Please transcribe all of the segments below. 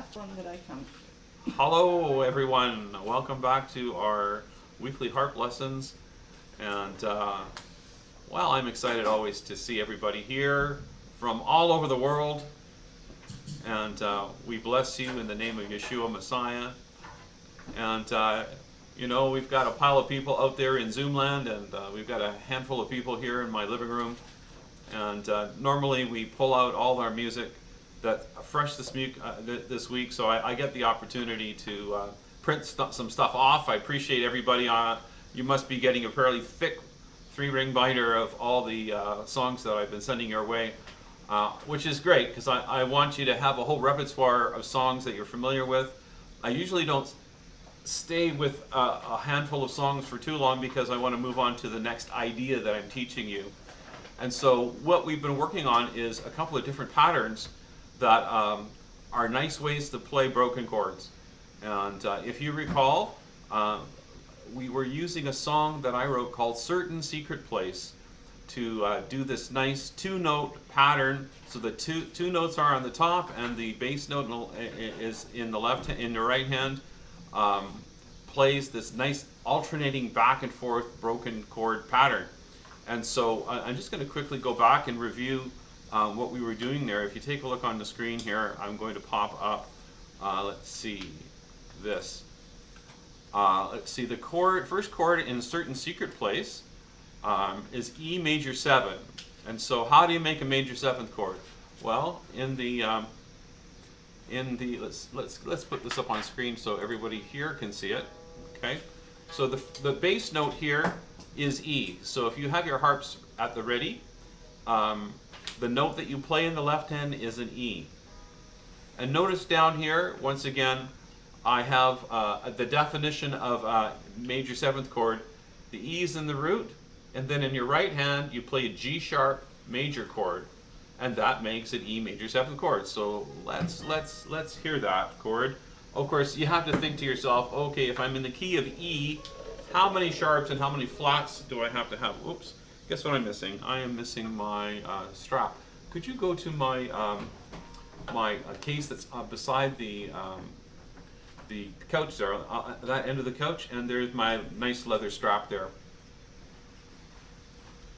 last one that I come to. Hello, everyone. Welcome back to our weekly harp lessons. And, well, I'm excited always to see everybody here from all over the world. And we bless you in the name of Yeshua Messiah. And, we've got a pile of people out there in Zoom land, and we've got a handful of people here in my living room. And normally we pull out all our music that's fresh this week, so I get the opportunity to print some stuff off. I appreciate everybody. You must be getting a fairly thick 3-ring binder of all the songs that I've been sending your way, which is great because I want you to have a whole repertoire of songs that you're familiar with. I usually don't stay with a handful of songs for too long because I want to move on to the next idea that I'm teaching you. And so what we've been working on is a couple of different patterns that are nice ways to play broken chords. And if you recall, we were using a song that I wrote called Certain Secret Place to do this nice 2-note pattern. So the two notes are on the top and the bass note is in the right hand. Plays this nice alternating back and forth broken chord pattern. And so I'm just going to quickly go back and review what we were doing there. If you take a look on the screen here, I'm going to pop up, let's see, this. Let's see, the first chord in Certain Secret Place is E major 7. And so how do you make a major 7th chord? Well, let's put this up on screen so everybody here can see it. Okay, so the bass note here is E. So if you have your harps at the ready, the note that you play in the left hand is an E. And notice down here, once again, I have the definition of major 7th chord. The E is in the root, and then in your right hand you play a G sharp major chord, and that makes an E major 7th chord. So let's hear that chord. Of course, you have to think to yourself, okay, if I'm in the key of E, how many sharps and how many flats do I have to have? Oops, guess what I'm missing? I am missing my strap. Could you go to my my case that's beside the couch there, that end of the couch, and there's my nice leather strap there.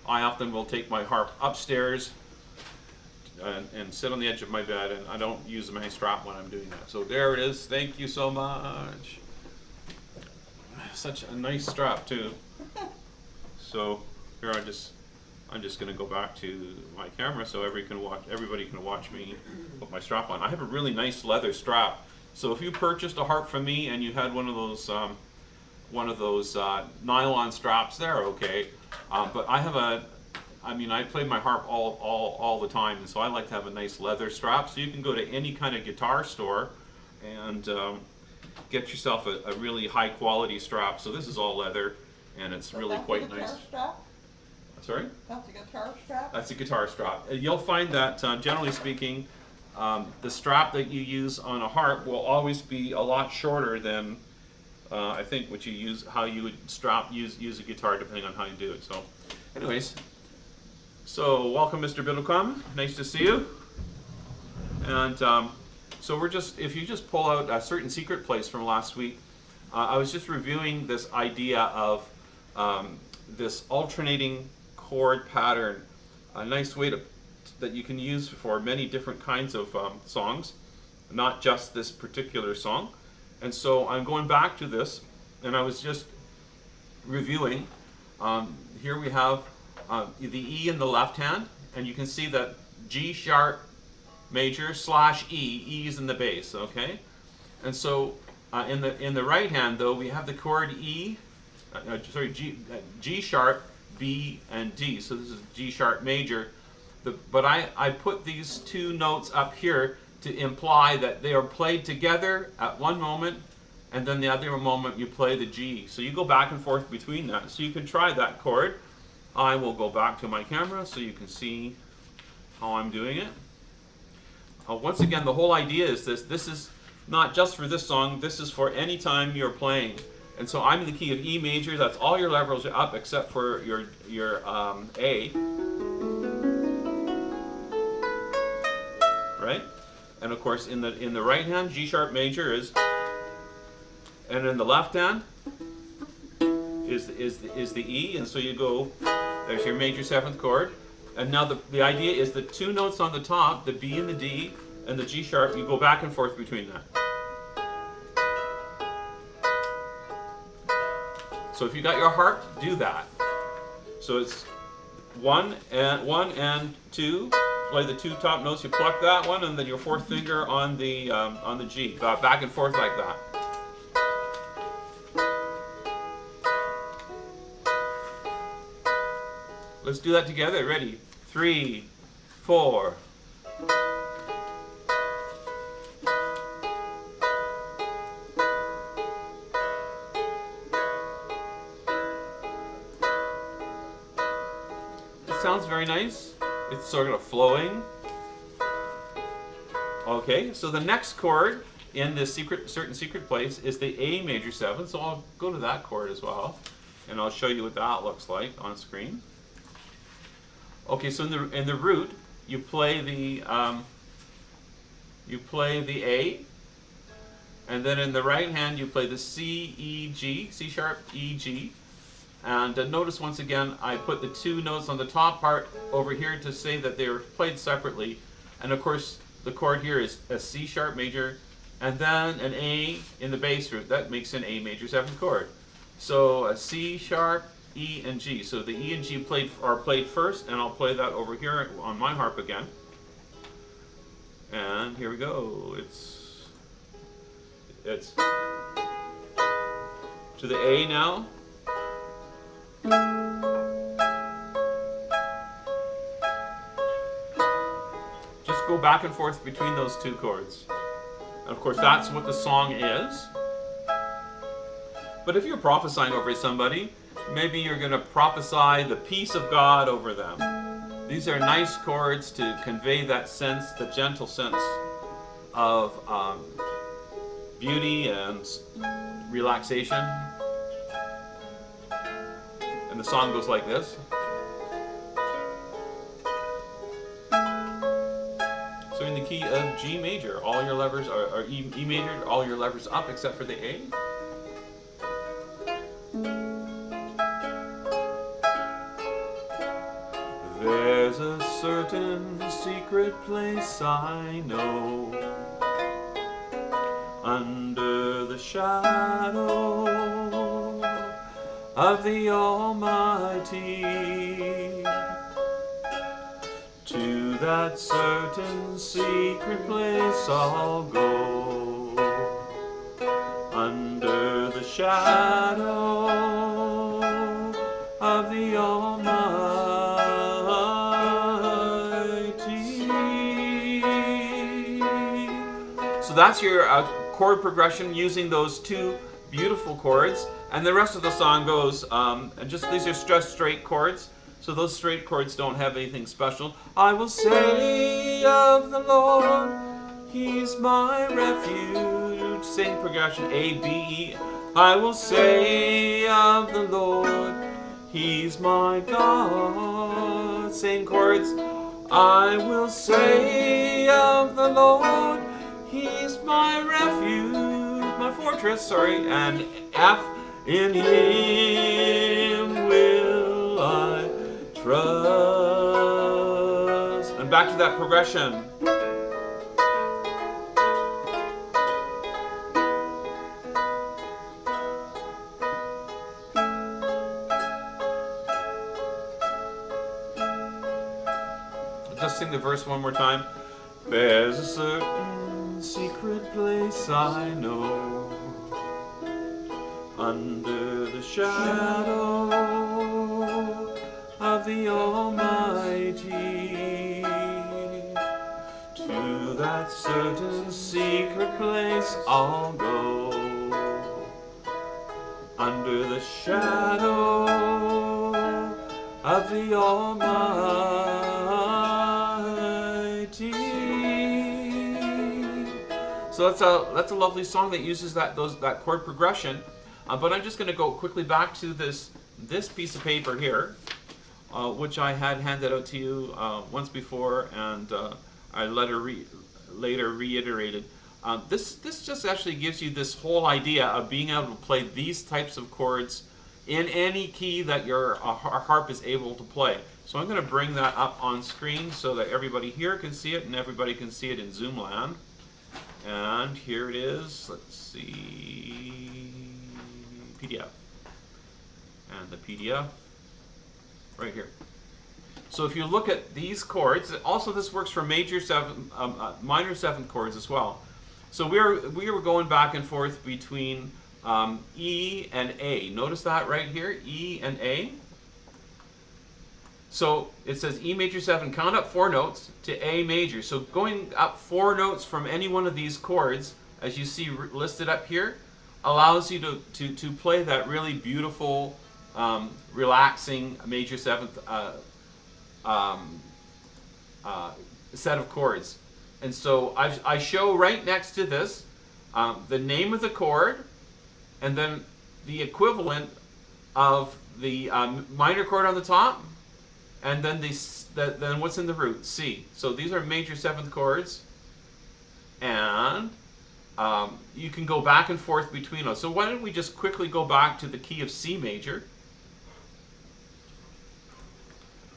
I often will take my harp upstairs and sit on the edge of my bed, and I don't use my strap when I'm doing that. So there it is. Thank you so much. Such a nice strap too. So here I'm just going to go back to my camera so everybody can watch me put my strap on. I have a really nice leather strap. So if you purchased a harp from me and you had one of those nylon straps, they're okay. But I play my harp all the time, and so I like to have a nice leather strap. So you can go to any kind of guitar store and get yourself a really high quality strap. So this is all leather, and it's really quite nice. Strap? Sorry? That's a guitar strap? That's a guitar strap. You'll find that, generally speaking, the strap that you use on a harp will always be a lot shorter than I think how you would use a guitar, depending on how you do it. So, anyways, so welcome, Mr. Biddlecom. Nice to see you. And so if you just pull out a Certain Secret Place from last week, I was just reviewing this idea of this alternating chord pattern, a nice way that you can use for many different kinds of songs, not just this particular song. And so I'm going back to this, and I was just reviewing. Here we have the E in the left hand, and you can see that G sharp major / E is in the bass, okay? And so in the right hand, though, we have the chord G sharp, B, and D. So this is G sharp major. But I put these two notes up here to imply that they are played together at one moment, and then the other moment you play the G. So you go back and forth between that. So you can try that chord. I will go back to my camera so you can see how I'm doing it. Once again, the whole idea is this is not just for this song, this is for any time you're playing. And so I'm in the key of E major, that's all your levels are up except for your A. Right? And of course, in the right hand, G sharp major is, and in the left hand is the E, and so you go. There's your major 7th chord, and now the idea is the 2 notes on the top, the B and the D, and the G sharp. You go back and forth between that. So if you got your harp, do that. So it's 1 and 2. Play the 2 top notes. You pluck that one, and then your 4th finger on the G. Back and forth like that. Let's do that together. Ready? 3, 4. It sounds very nice. It's sort of flowing. Okay, so the next chord in this certain secret place is the A major 7. So I'll go to that chord as well, and I'll show you what that looks like on screen. Okay, so in the root, you play the A, and then in the right hand you play the C, E, G, C sharp, E, G. And notice once again, I put the 2 notes on the top part over here to say that they were played separately. And of course, the chord here is a C sharp major, and then an A in the bass root. That makes an A major 7th chord. So a C sharp, E, and G. So the E and G are played first, and I'll play that over here on my harp again. And here we go. It's to the A now. Just go back and forth between those 2 chords. And of course, that's what the song is. But if you're prophesying over somebody, maybe you're going to prophesy the peace of God over them. These are nice chords to convey that sense, the gentle sense of beauty and relaxation. And the song goes like this. So in the key of G major, all your levers are E major, all your levers up except for the A. There's a certain secret place I know, under the shadow of the Almighty. To that certain secret place I'll go, under the shadow of the Almighty. So that's your chord progression using those 2 beautiful chords. And the rest of the song goes, and just these are just straight chords. So those straight chords don't have anything special. I will say of the Lord, He's my refuge. Same progression, A, B, E. I will say of the Lord, He's my God. Same chords. I will say of the Lord, He's my refuge, my fortress, and F, in Him will I trust. And back to that progression. Just sing the verse one more time. There's a certain secret place I know, under the shadow of the Almighty. To that certain secret place I'll go, under the shadow of the Almighty. So that's a lovely song that uses that chord progression. But I'm just going to go quickly back to this piece of paper here, which I had handed out to you once before, and I let later reiterated. This just actually gives you this whole idea of being able to play these types of chords in any key that your harp is able to play. So I'm going to bring that up on screen so that everybody here can see it and everybody can see it in Zoom land. And here it is. Let's see, PDF. And the PDF right here. So if you look at these chords, also this works for major minor seventh chords as well. So we were going back and forth between E and A. Notice that right here, E and A. So it says E major 7, count up 4 notes to A major. So going up 4 notes from any one of these chords, as you see listed up here, allows you to play that really beautiful, relaxing major 7th set of chords. And so I show right next to this the name of the chord and then the equivalent of the minor chord on the top and then then what's in the root, C. So these are major 7th chords, and you can go back and forth between those. So why don't we just quickly go back to the key of C major.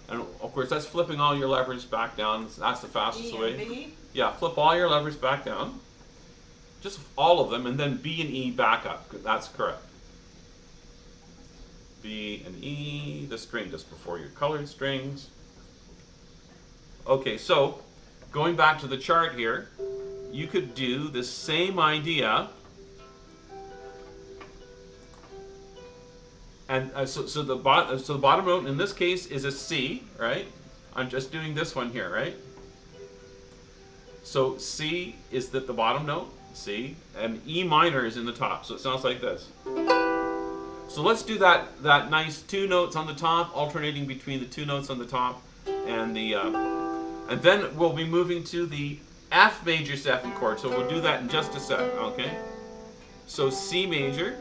And of course, that's flipping all your levers back down. That's the fastest way. B? Yeah, flip all your levers back down. Just all of them, and then B and E back up. That's correct. B and E, the string just before your colored strings. Okay, so going back to the chart here, you could do the same idea. And so the bottom note in this case is a C, right? I'm just doing this one here, right? So C is the bottom note, C, and E minor is in the top. So it sounds like this. So let's do that nice 2 notes on the top, alternating between the 2 notes on the top and the and then we'll be moving to the F major 7th chord. So we'll do that in just a sec, okay? So C major.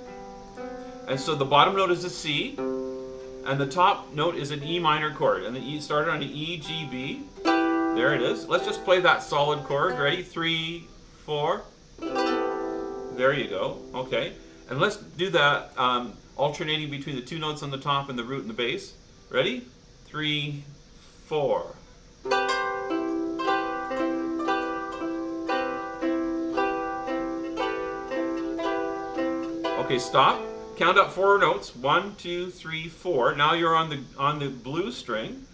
And so the bottom note is a C, and the top note is an E minor chord. And the E started on an E, G, B. There it is. Let's just play that solid chord. Ready? 3, 4. There you go. Okay. And let's do that alternating between the 2 notes on the top and the root and the bass. Ready? 3, 4. Okay, stop. Count up 4 notes. 1, 2, 3, 4. Now you're on the blue string,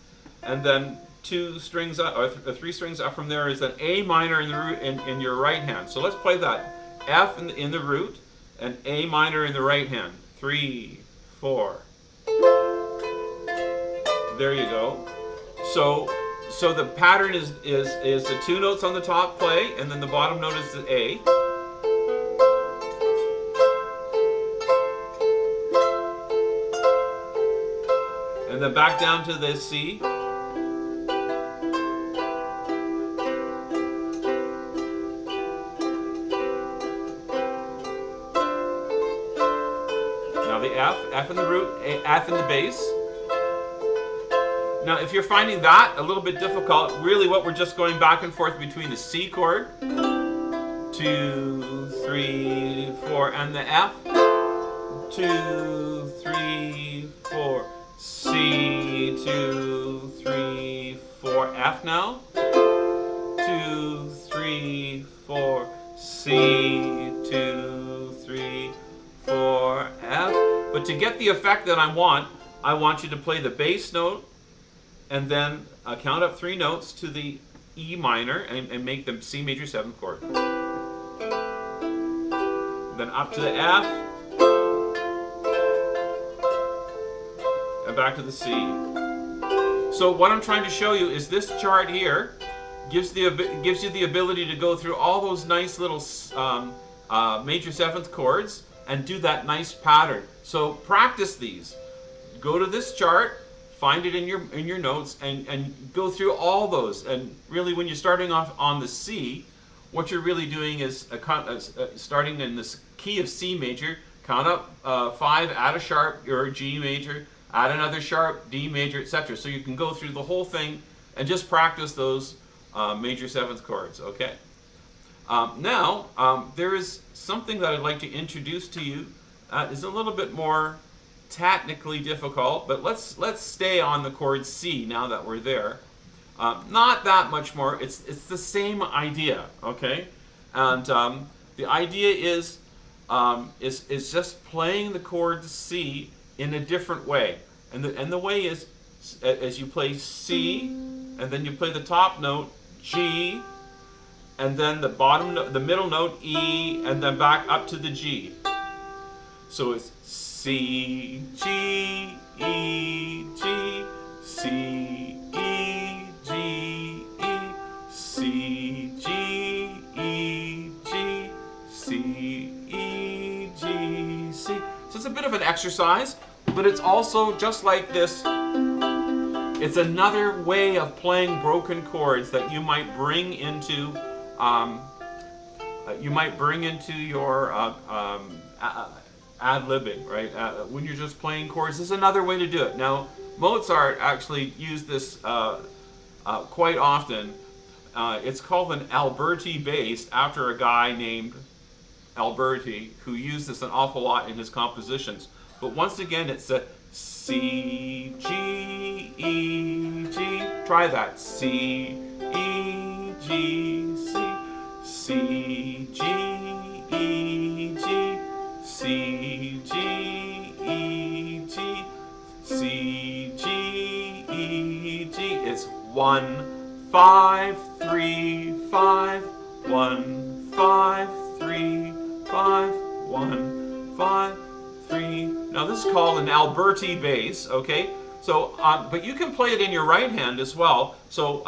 and then 2 strings up, or 3 strings up from there is an A minor in the root in your right hand. So let's play that. F in the root and A minor in the right hand. 3, 4. There you go. So the pattern is the 2 notes on the top play, and then the bottom note is the A. And then back down to the C. Now the F in the root, F in the bass. Now if you're finding that a little bit difficult, really what we're just going back and forth between the C chord, 2, 3, 4, and the F, 2, 3, 4. C, 2, 3, 4, F now. 2, 3, 4, C, 2, 3, 4, F. But to get the effect that I want you to play the bass note and then count up 3 notes to the E minor and make the C major 7th chord. Then up to the F. And back to the C. So what I'm trying to show you is this chart here gives you the ability to go through all those nice little major 7th chords and do that nice pattern. So practice these. Go to this chart, find it in your notes, and go through all those. And really, when you're starting off on the C, what you're really doing is starting in this key of C major, count up 5, add a sharp or a G major, add another sharp, D major, etc. So you can go through the whole thing and just practice those major 7th chords, okay? Now, there is something that I'd like to introduce to you. Is a little bit more technically difficult, but let's stay on the chord C now that we're there. Not that much more. It's the same idea, okay? And the idea is just playing the chord C in a different way. And the way is as you play C, and then you play the top note G, and then the middle note E, and then back up to the G. So it's C, G, E, G, C, E, G, E, C, G, E, G, C, E, G, C. So it's a bit of an exercise, but it's also just like this. It's another way of playing broken chords that you might bring into your ad-libbing, right? When you're just playing chords, there's another way to do it. Now, Mozart actually used this quite often. It's called an Alberti bass after a guy named Alberti who used this an awful lot in his compositions. But once again, it's a C, G, E, G. Try that. C, E, G, C, C, G, E, G, C, G, E, G, C, G, E, G. It's 1, 5, 3, 5, 1, 5, 3, 5, 1, 5, 3. Now this is called an Alberti bass, okay? So, but you can play it in your right hand as well. So,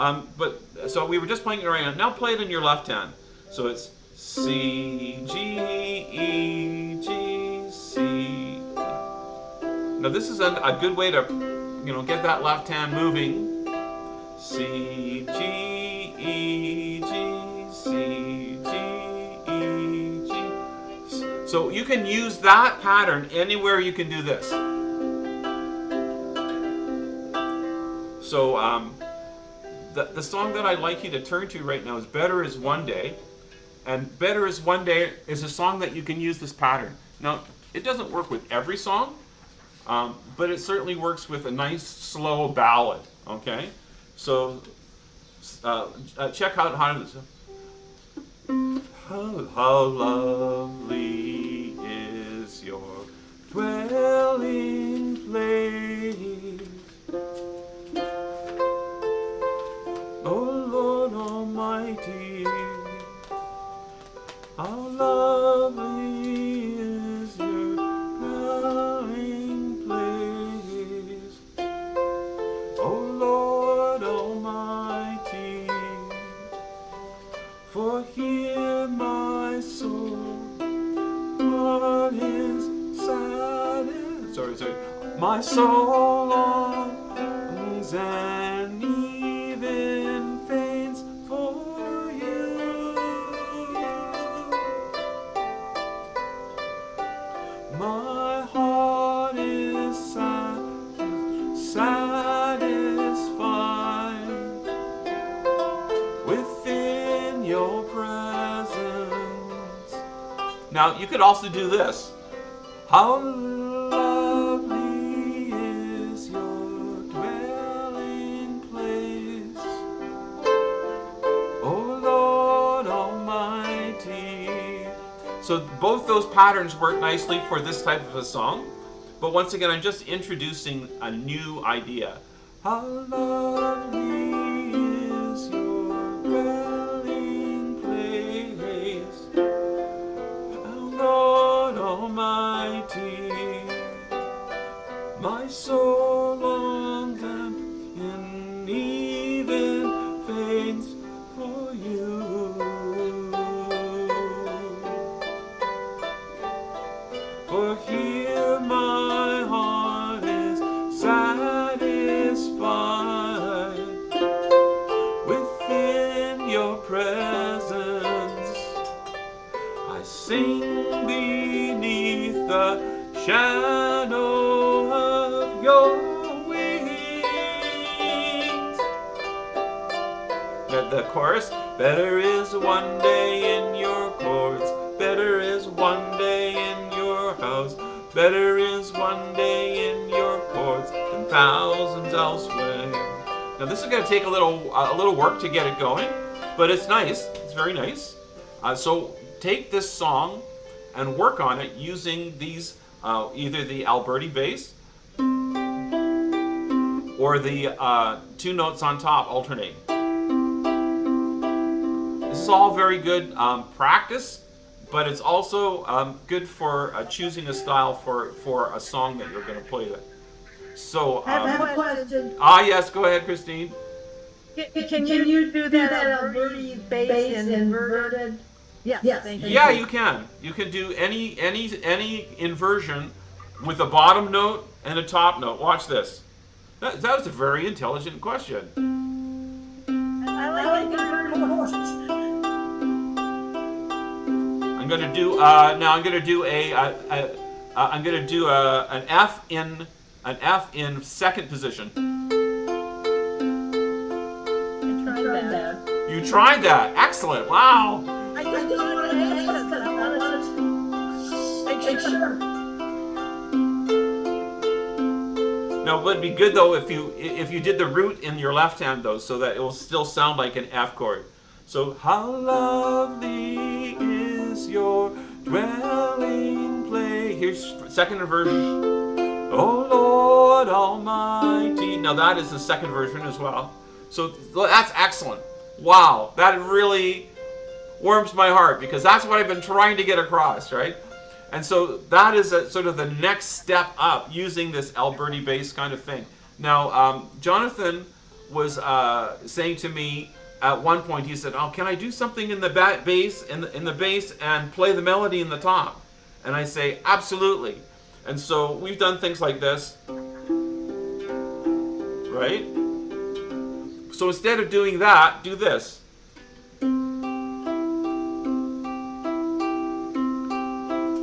so we were just playing it in your right hand. Now play it in your left hand. So it's C, G, E, G, C. Now this is a good way to, get that left hand moving. C, G, E, G, C, G, E, G. So you can use that pattern anywhere you can do this. So the song that I'd like you to turn to right now is Better Is One Day. And Better Is One Day is a song that you can use this pattern. Now, it doesn't work with every song, but it certainly works with a nice, slow ballad, okay? So check out how this. How lovely is your dwelling place, O Lord Almighty. How lovely is your dwelling place, O Lord Almighty. For here my soul, what is sad? Sorry. My soul longs and even faints for you. My heart is satisfied within your presence. Now, you could also do this. How lovely is your dwelling place, O Lord Almighty. So both those patterns work nicely for this type of a song. But once again, I'm just introducing a new idea. How lovely is your dwelling place, O Lord Almighty. My soul longs and even faints for you. For here my heart is satisfied within your presence. I sing beneath the shadow of your wings. The chorus, better is one day in one day in your house. Better is one day in your courts than thousands elsewhere. Now this is going to take a little work to get it going, but it's nice. It's very nice. So take this song and work on it using these either the Alberti bass or the two notes on top alternating. This is all very good practice, but it's also good for choosing a style for a song that you're going to play with. So, I have a question. Yes, go ahead, Christine. Can you do that Alberti bass inverted? Yes. Thank you. Yeah, you can. You can do any inversion with a bottom note and a top note. Watch this. That was a very intelligent question. I like it very much. I'm going to do an F in second position. I tried that. You tried that. Excellent. Wow. I just wanted to ask because I wanted to make sure. Now, it would be good though if you did the root in your left hand though, so that it will still sound like an F chord. So, how lovely is your dwelling place. Here's second inversion. Oh Lord Almighty. Now that is the second version as well. So that's excellent. Wow, that really warms my heart because that's what I've been trying to get across, right? And so that is sort of the next step up using this Alberti bass kind of thing. Now, Jonathan was saying to me at one point, he said, "Oh, can I do something in the bass in the bass and play the melody in the top?" And I say, "Absolutely." And so we've done things like this, right? So instead of doing that, do this.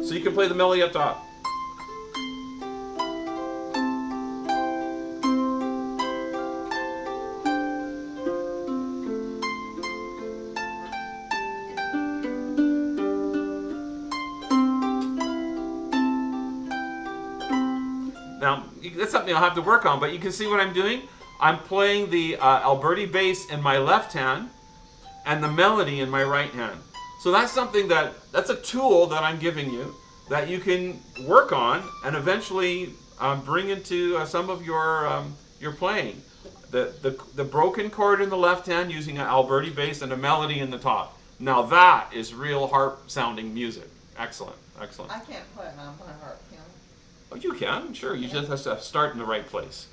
So you can play the melody up top. Now, that's something I'll have to work on, but you can see what I'm doing. I'm playing the Alberti bass in my left hand and the melody in my right hand. So that's something that's a tool that I'm giving you that you can work on and eventually bring into some of your playing. The broken chord in the left hand using an Alberti bass and a melody in the top. Now that is real harp sounding music. Excellent, excellent. I can't play it on my harp, can I? Oh, you can, sure. You just have to start in the right place.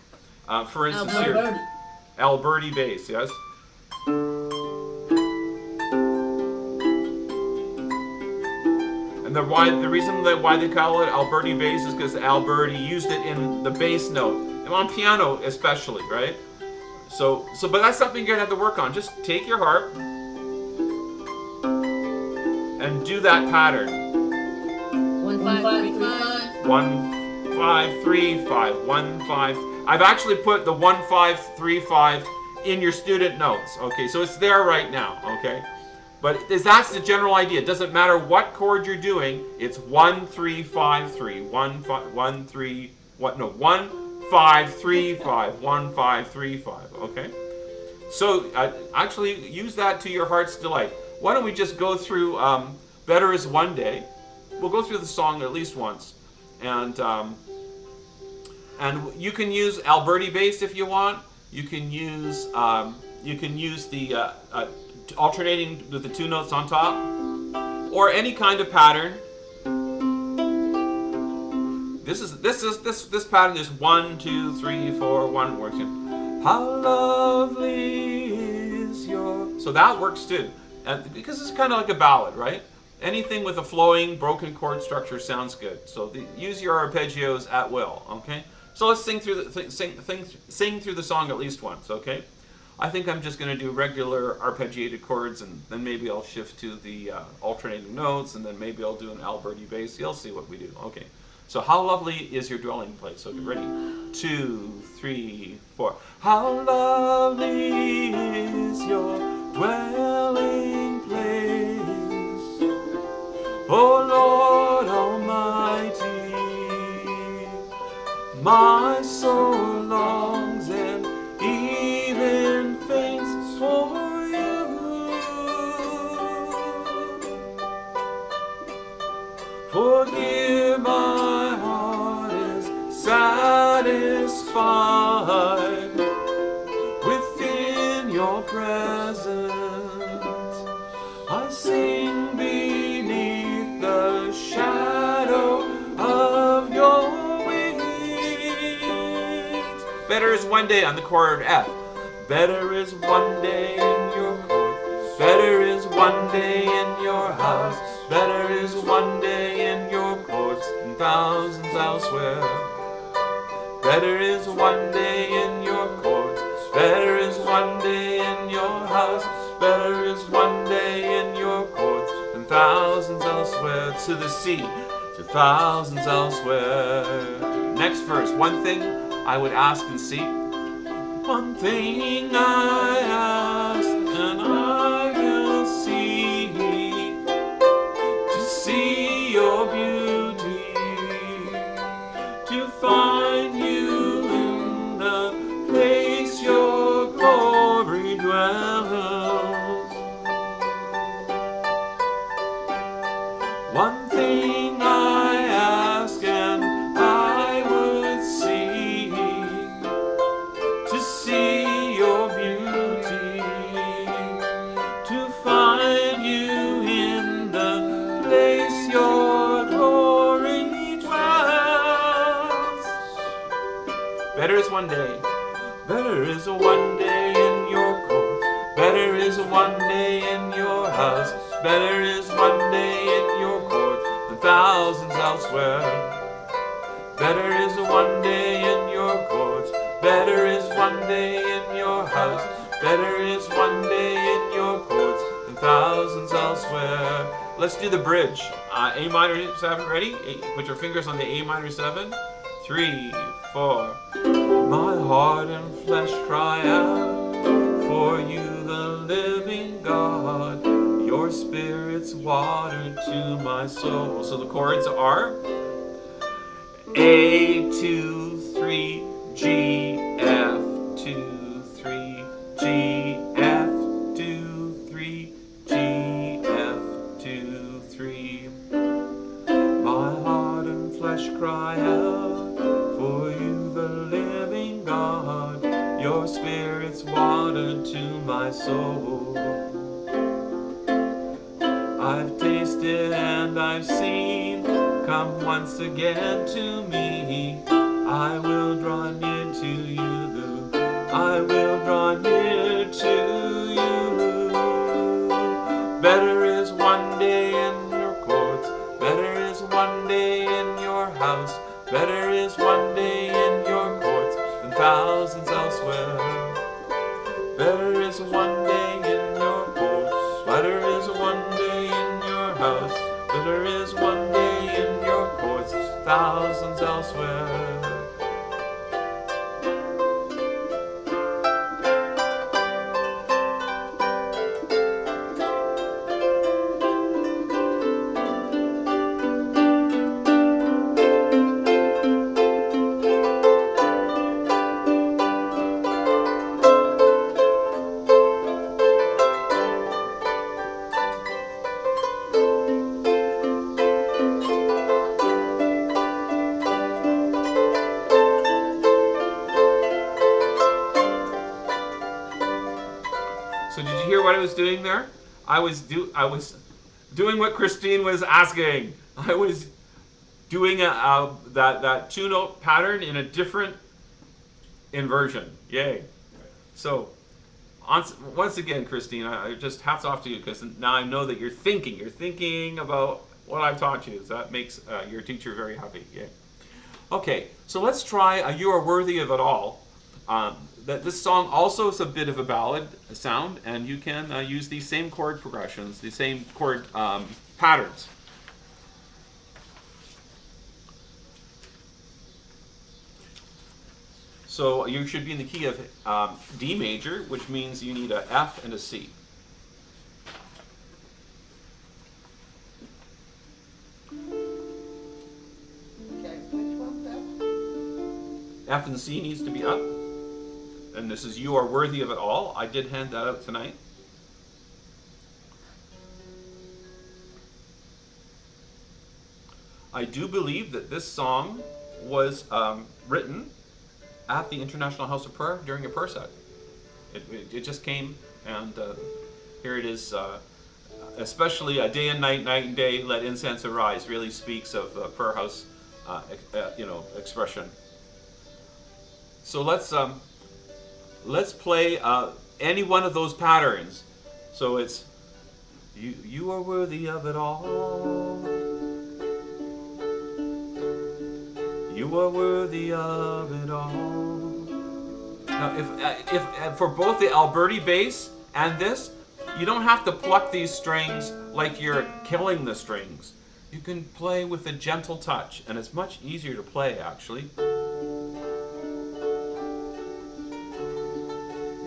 For instance, Alberti. here, Alberti bass, yes. And the reason why they call it Alberti bass is because Alberti used it in the bass note, and on piano especially, right? But that's something you're gonna have to work on. Just take your harp and do that pattern. 1 5 3 5. 1 5 3 5 1 5. I've actually put the 1 5 3 5 in your student notes. Okay, so it's there right now. Okay, but that's the general idea. It doesn't matter what chord you're doing. It's 1 3 5 3 1 5 1 3 what? No, 1 5 3 5 1 5 3 5. Okay, so actually use that to your heart's delight. Why don't we just go through "Better Is One Day"? We'll go through the song at least once. And you can use Alberti bass if you want. You can use the alternating with the two notes on top, or any kind of pattern. This pattern is 1 2 3 4 1 works. How lovely is your. So that works too, and because it's kind of like a ballad, right? Anything with a flowing, broken chord structure sounds good. So use your arpeggios at will. Okay. So let's sing through the song at least once. Okay. I think I'm just going to do regular arpeggiated chords, and then maybe I'll shift to the alternating notes, and then maybe I'll do an Alberti bass. You'll see what we do. Okay. So how lovely is your dwelling place? Okay. Ready? 2 3 4. How lovely is your dwelling place. Oh Lord. My soul longs and even faints for you. For here my heart is satisfied within your presence. I sing beneath the shadow of your wings. Better is one day on the chord F. Better is one day in your court. Better is one day in your house. Better is one day in your courts than thousands elsewhere. Better is one day in your courts. Better is one day in your house. Better is one day in your courts than thousands elsewhere. To the sea, to thousands elsewhere. Next verse. One thing I would ask and seek. One thing I ask and I will seek, to see your beauty, to find you in the place your glory dwells. One thing I ask and I would seek, to see your beauty, to find you in the place your glory dwells. Better is one day. Better is one day in your court. Better is one day in your house. Better is one day in your court than thousands elsewhere. Better is one day in your courts. Better is one day in your house. Better is one day in your courts than thousands elsewhere. Let's do the bridge. A minor 7, ready? Put your fingers on the A minor 7. 3, 4. My heart and flesh cry out for you, the living God. Your spirit's water to my soul. So the chords are A, 2, 3, G, F, 2, 3, G, F, 2, 3, G, F, 2, 3. My heart and flesh cry out for you, the living God. Your spirit's water to my soul. I've tasted and I've seen. Come once again to me. I will draw near to you. I will draw near to you. Better is one day in your courts. Better is one day in your house. Better is one day in your courts than thousands elsewhere. Better is one day in your courts. Better is one day in your house. Better is one day in your courts, thousands elsewhere. So did you hear what I was doing there? I was doing what Christine was asking. I was doing that 2-note pattern in a different inversion. Yay! So once again, Christine, I just hats off to you, because now I know that you're thinking about what I've taught you. So that makes your teacher very happy. Yay! Okay, so let's try "You Are Worthy of It All." This song also is a bit of a ballad sound, and you can use these same chord progressions, the same chord patterns. So you should be in the key of D major, which means you need a F and a C. Okay, which one's that? F and C needs to be up. And this is You Are Worthy of It All. I did hand that out tonight. I do believe that this song was written at the International House of Prayer during a prayer set. It just came, and here it is. Especially day and night, night and day, let incense arise. Really speaks of prayer house, expression. So let's play any one of those patterns. So it's you are worthy of it all. You are worthy of it all. Now, if for both the Alberti bass and this, you don't have to pluck these strings like you're killing the strings. You can play with a gentle touch, and it's much easier to play, actually.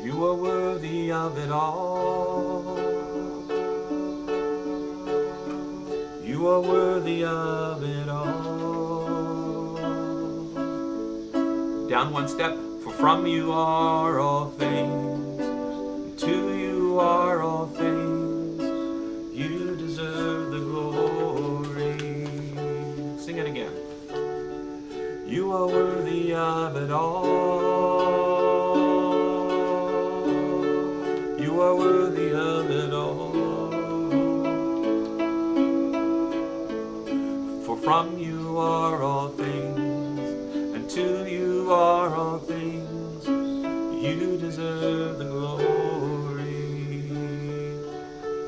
You are worthy of it all. You are worthy of it all. Down one step. For from you are all things, and to you are all things. You deserve the glory. Sing it again. You are worthy of it all. You are worthy of it all. For from you are all things, and to you are all things. You deserve the glory.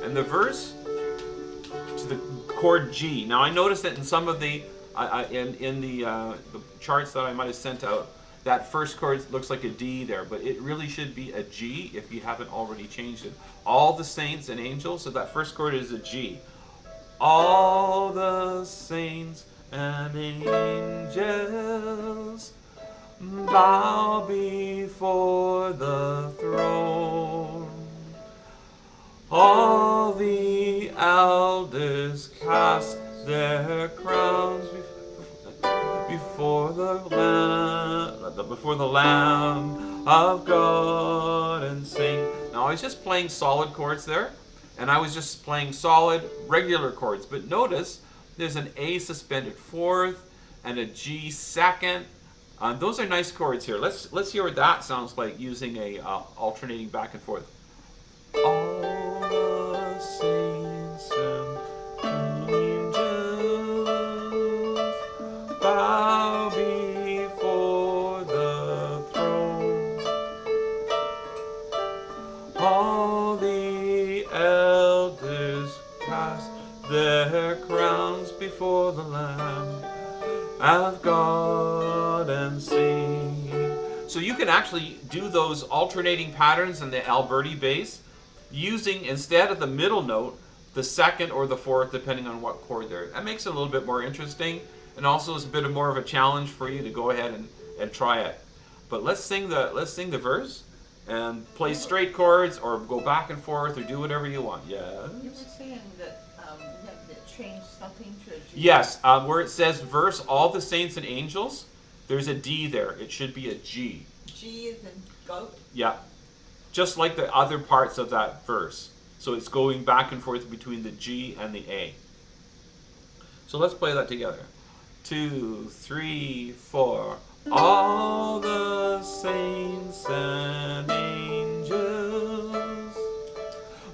And the verse to the chord G. Now I noticed that in some of the the charts that I might have sent out, that first chord looks like a D there, but it really should be a G if you haven't already changed it. All the saints and angels, so that first chord is a G. All the saints and angels bow before the throne. All the elders cast their crowns before the Lamb of God and sing. Now I was just playing solid chords there, and I was just playing solid regular chords. But notice there's an A suspended fourth and a G second. Those are nice chords here. Let's hear what that sounds like using a alternating back and forth. All the saints and angels bow before the throne. All the elders cast their crowns before the Lamb of God and sing. So you can actually do those alternating patterns in the Alberti bass using, instead of the middle note, the second or the fourth, depending on what chord they're. That makes it a little bit more interesting, and also is a bit more of a challenge for you to go ahead and try it. But let's sing the verse and play straight chords or go back and forth or do whatever you want. Yes. You were saying that we have to change something to a G. Yes, where it says verse, all the saints and angels, there's a D there. It should be a G. G is in goat. Yeah, just like the other parts of that verse. So it's going back and forth between the G and the A. So let's play that together. 2, 3, 4. All the saints and angels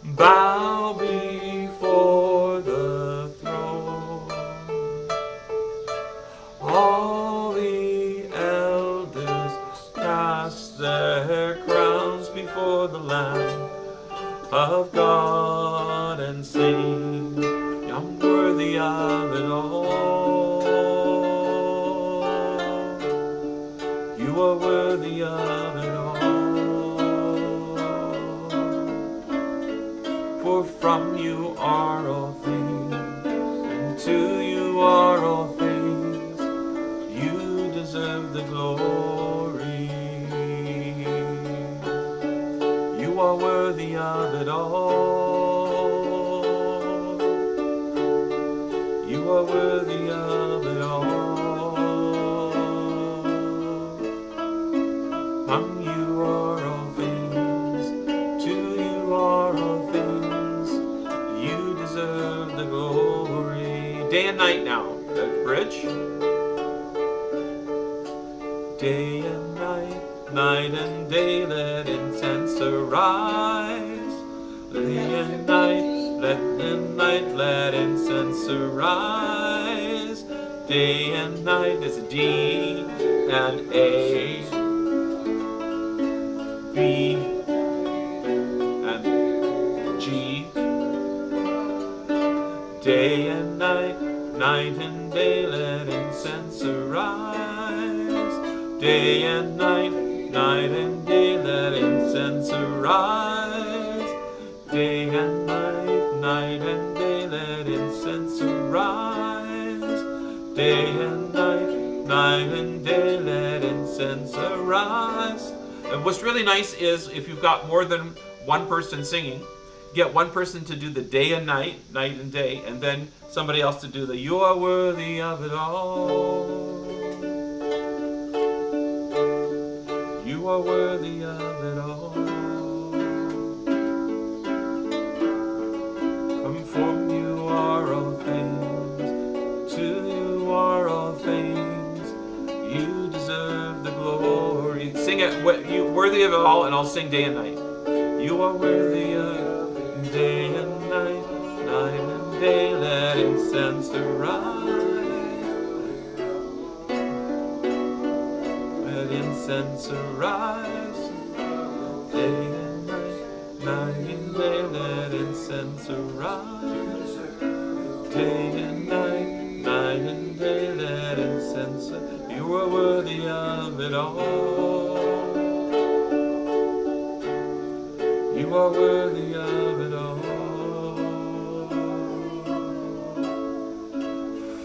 bow before the throne. All the elders cast their crowns before the Lamb of God and sing, I'm worthy of it all. You are worthy of it all. For from you are all things, and to you are all things. You deserve the glory. You are worthy of it all. You are worthy of it all. and night now. The bridge. Day and night, night and day, let incense arise. Day and night, let incense arise. Day and night is a D and A, B and G. Day and night, night and day, let incense arise. Day and night, night and day, let incense arise. Day and night, night and day, let incense arise. Day and night, night and day, let incense arise. And what's really nice is if you've got more than one person singing, get one person to do the day and night, night and day, and then somebody else to do the you are worthy of it all. You are worthy of it all. From you are all things, to you are all things. You deserve the glory. Sing it, you worthy of it all, and I'll sing day and night. You are worthy of day and night, night and day, let incense arise. Let incense arise. Day and night, night and day, let incense arise. Day and night, night and day, let incense arise. You are worthy of it all. You are worthy of it all.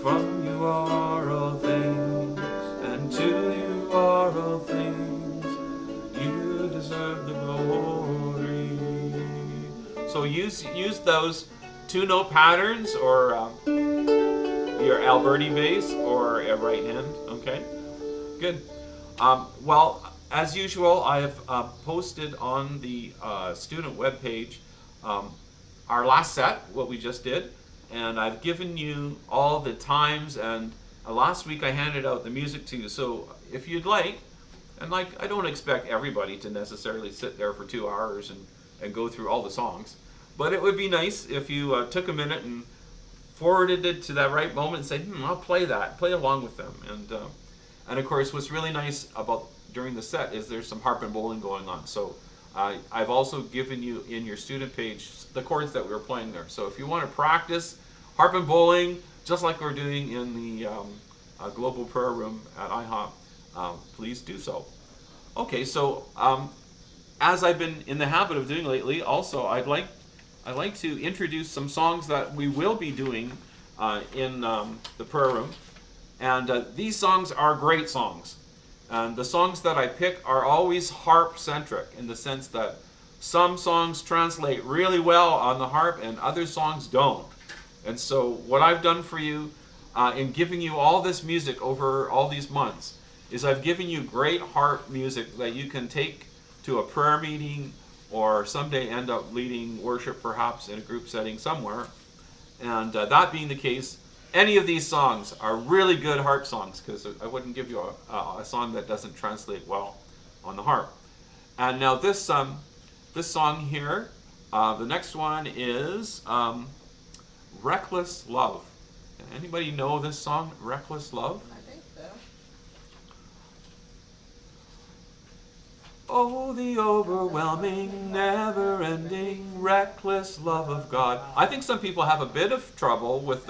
From you are all things, and to you are all things. You deserve the glory. So use those two-note patterns, or your Alberti bass, or a right hand. Okay, good. Well, as usual, I have posted on the student webpage our last set, what we just did, and I've given you all the times, and last week I handed out the music to you, so if you'd like, and I don't expect everybody to necessarily sit there for 2 hours and go through all the songs, but it would be nice if you took a minute and forwarded it to that right moment and said, I'll play that, play along with them, and of course what's really nice about during the set is there's some harp and bowling going on. So I've also given you in your student page the chords that we were playing there. So if you want to practice harp and bowling, just like we're doing in the Global Prayer Room at IHOP, please do so. Okay, so as I've been in the habit of doing lately, also I'd like to introduce some songs that we will be doing in the prayer room. And these songs are great songs. And the songs that I pick are always harp-centric, in the sense that some songs translate really well on the harp and other songs don't. And so what I've done for you in giving you all this music over all these months is I've given you great harp music that you can take to a prayer meeting, or someday end up leading worship perhaps in a group setting somewhere. And that being the case, any of these songs are really good harp songs, because I wouldn't give you a song that doesn't translate well on the harp. And now this song here, the next one is Reckless Love. Anybody know this song, Reckless Love? I think so. Oh, the overwhelming, never-ending, reckless love of God. I think some people have a bit of trouble with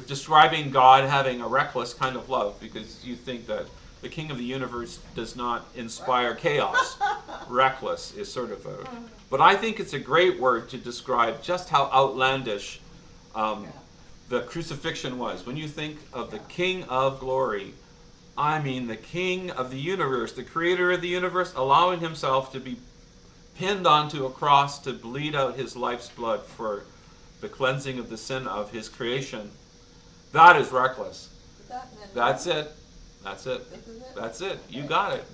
describing God having a reckless kind of love, because you think that the King of the universe does not inspire chaos. Reckless is sort of a... But I think it's a great word to Describe just how outlandish the crucifixion was. When you think of the King of glory, I mean the King of the universe, the creator of the universe, allowing himself to be pinned onto a cross to bleed out his life's blood for the cleansing of the sin of his creation. That is reckless. That's it. That's it. That's it. You got it.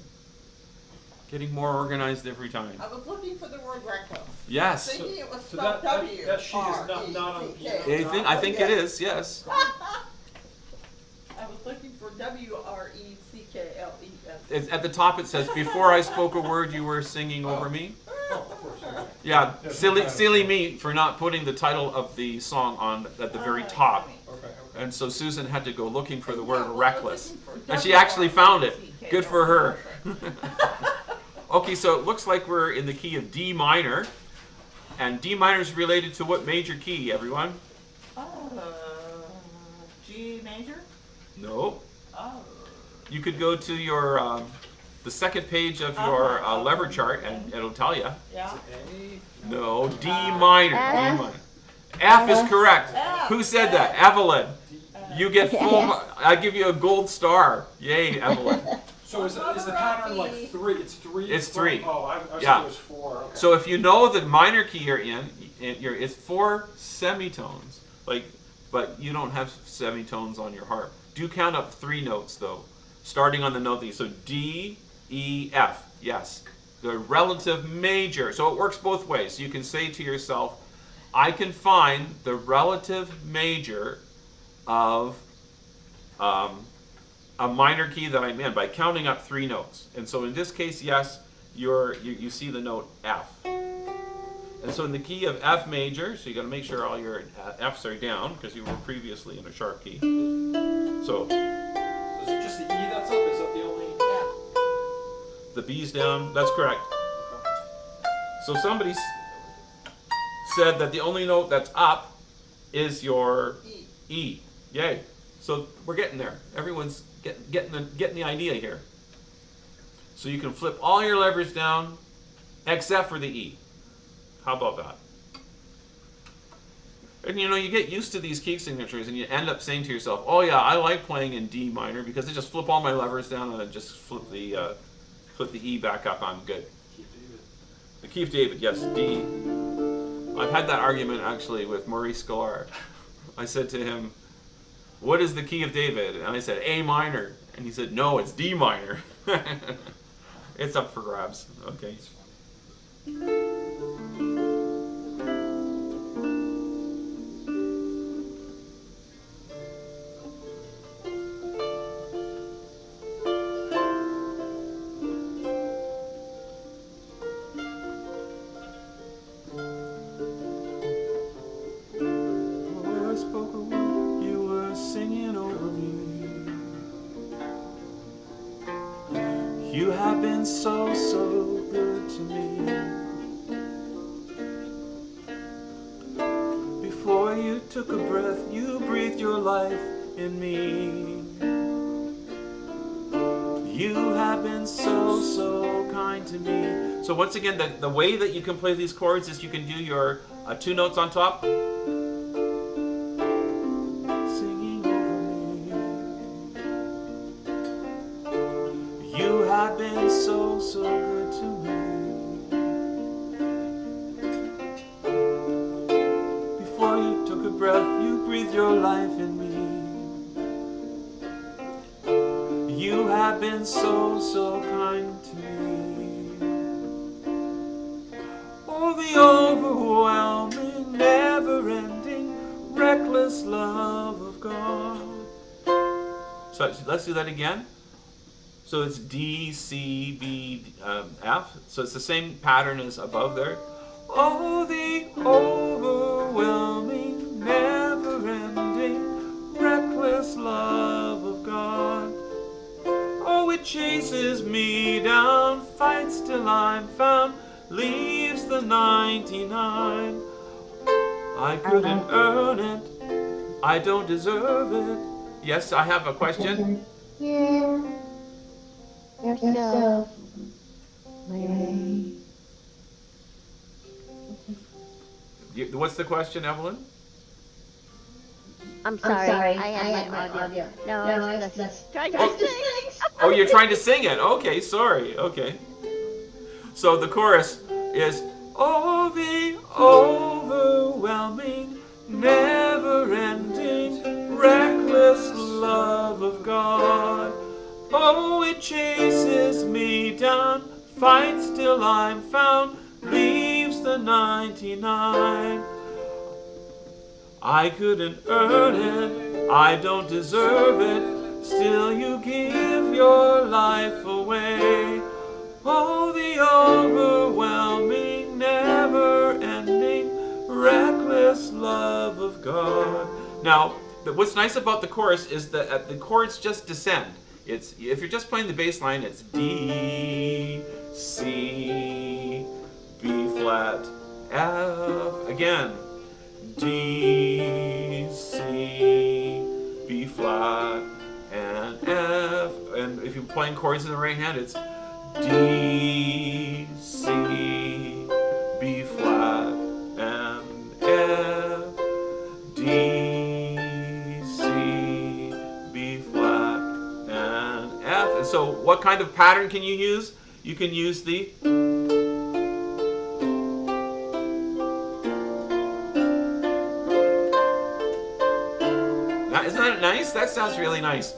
Getting more organized every time. I was looking for the word reckless. Yes. Thinking it was So spelled that sheet is not on the piano. I think it is, yes. W-R-E-C-K-L-E-S. At the top it says, before I spoke a word, you were singing over me. Oh, of course. Okay. Yeah, Yeah, silly me for not putting the title of the song on at the very top. Okay. And so Susan had to go looking for the word reckless. And she actually found it. Good for her. Okay, so it looks like we're in the key of D minor. And D minor is related to what major key, everyone? G major? No. Oh. You could go to your the second page of your lever chart and it'll tell you. Yeah. A. No, D minor. F. D minor. F is correct. F. Who said that? Evelyn. You get full. I give you a gold star. Yay, Evelyn. So is the pattern like 3? It's 3. It's 3. Oh, I Yeah. said it was 4. Okay. So if you know the minor key you're in, it's 4 semitones. But you don't have semitones on your harp. Do count up 3 notes though, starting on the note that you. So D, E, F. Yes, the relative major. So it works both ways. So you can say to yourself, I can find the relative major of a minor key that I'm in by counting up 3 notes. And so in this case, yes, you see the note F. And so in the key of F major, so you got to make sure all your Fs are down because you were previously in a sharp key. So Is it just the E that's up? Is that the only? the B's down. That's correct. Okay. So somebody said that the only note that's up is your E. Yay. So we're getting there. Everyone's getting the idea here. So you can flip all your levers down except for the E. How about that? And you know, you get used to these key signatures and you end up saying to yourself, oh yeah, I like playing in D minor because I just flip all my levers down and I just flip the E back up. I'm good. Keep David. The key of David, yes, D. I've had that argument actually with Maurice Sklar. I said to him, what is the key of David? And I said, A minor. And he said, no, it's D minor. It's up for grabs. Okay. It's funny. Before I spoke a word, you were singing over me. You have been so good to me. Before you took a breath, you breathed your life in me. You have been so kind to me. So once again, the way that you can play these chords is you can do your 2 notes on top. Singing over me. You have been so good to me. Before you took a breath, you breathed your life in me. You have been so kind to me. Oh, the overwhelming, never-ending, reckless love of God. So let's do that again. So it's D, C, B, F. So it's the same pattern as above there. Oh, the overwhelming, never-ending, reckless love of God. Oh, it chases me down, fights till I'm found, leaves the 99. I couldn't earn it, I don't deserve it. Yes, I have a question. Hear yourself way. What's the question, Evelyn? I'm sorry, I had my audio. No, I was just trying to sing. Oh, you're trying to sing it. Okay, sorry. Okay. So the chorus is, oh, the overwhelming, never-ending, reckless love of God. Oh, it chases me down, fights till I'm found, leaves the 99. I couldn't earn it, I don't deserve it. still you give your life away. Oh, the overwhelming, never-ending, reckless love of God. Now, what's nice about the chorus is that the chords just descend. It's, if you're just playing the bass line, it's D, C, B flat, F. Again, D, C, B flat, and F. And if you're playing chords in the right hand, it's D, C, B flat, and F. D, C, B flat, and F. And so what kind of pattern can you use? You can use the isn't that nice? That sounds really nice.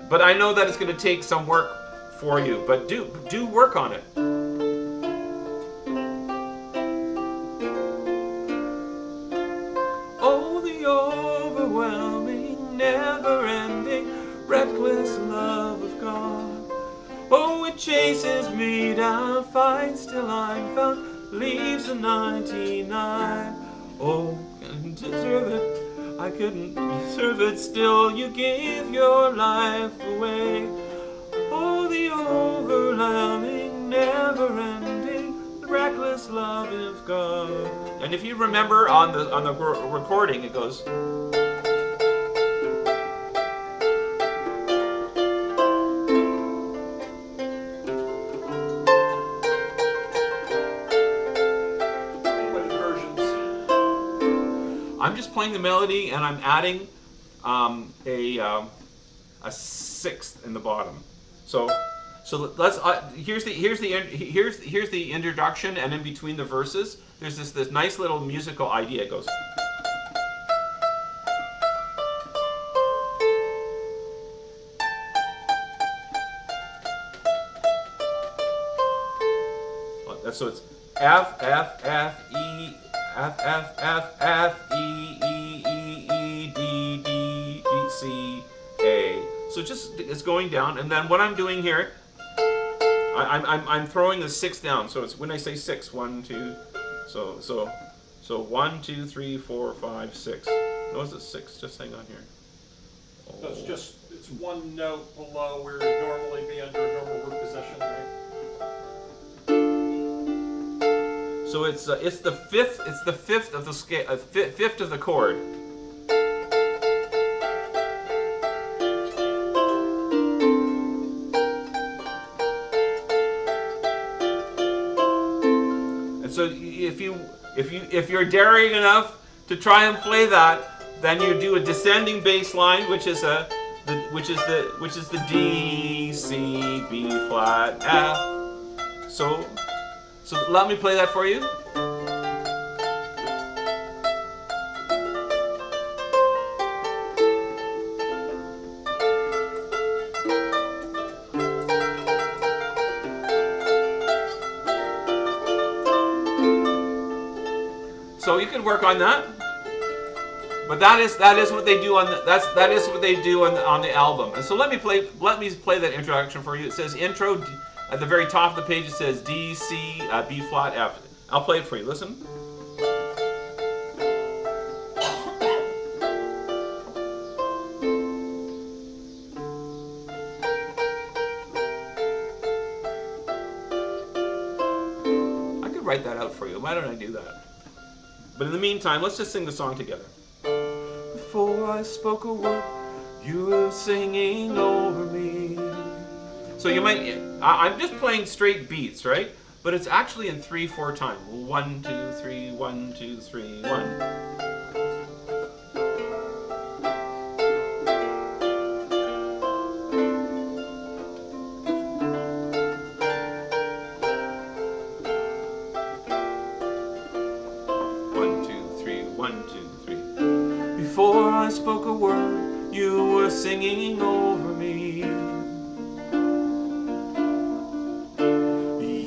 But I know that it's going to take some work for you, but do work on it. Oh, the overwhelming, never-ending, reckless love of God. Oh, it chases me down, fights till I'm found, leaves the 99. Oh, I couldn't deserve it. I couldn't deserve it, still you gave your life away. Oh, the overwhelming, never-ending, reckless love of God. And if you remember on the recording, it goes. I'm just playing the melody and I'm adding a sixth in the bottom. So let's here's the introduction, and in between the verses there's this nice little musical idea. It goes. So it's F F F E F F F F E E E E D D D C A. So just it's going down, and then what I'm doing here, I'm throwing the sixth down. So it's when I say six, 1, 2, so 1, 2, 3, 4, 5, 6. No, is it 6? Just hang on here. Oh. So it's one note below where you'd normally be under a normal root position, right? So it's the fifth. It's the fifth of the scale. Fifth of the chord. And so if you're daring enough to try and play that, then you do a descending bass line, which is the D, C, B flat, F. So let me play that for you. So you can work on that. But that is what they do on the album. And so let me play that introduction for you. It says intro. At the very top of the page, it says D, C, B flat, F. I'll play it for you. Listen. I could write that out for you. Why don't I do that? But in the meantime, let's just sing the song together. Before I spoke a word, you were singing over me. So you might, I'm just playing straight beats, right? But it's actually in 3/4 time. 1, 2, 3, 1, 2, 3, 1. Before I spoke a word, you were singing over me.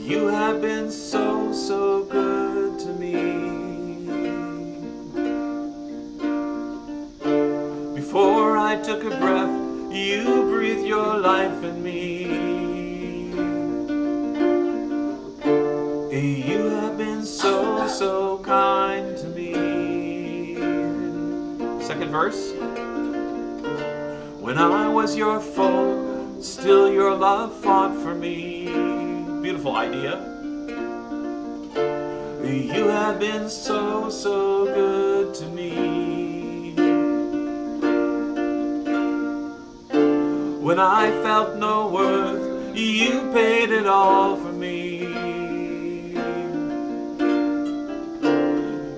You have been so, so good to me. Before I took a breath, You breathe your life in me. You have been so, so kind to me. Second verse. When I was your foe, still your love fought for me. Beautiful idea. You have been so, so good to me. When I felt no worth, you paid it all for me.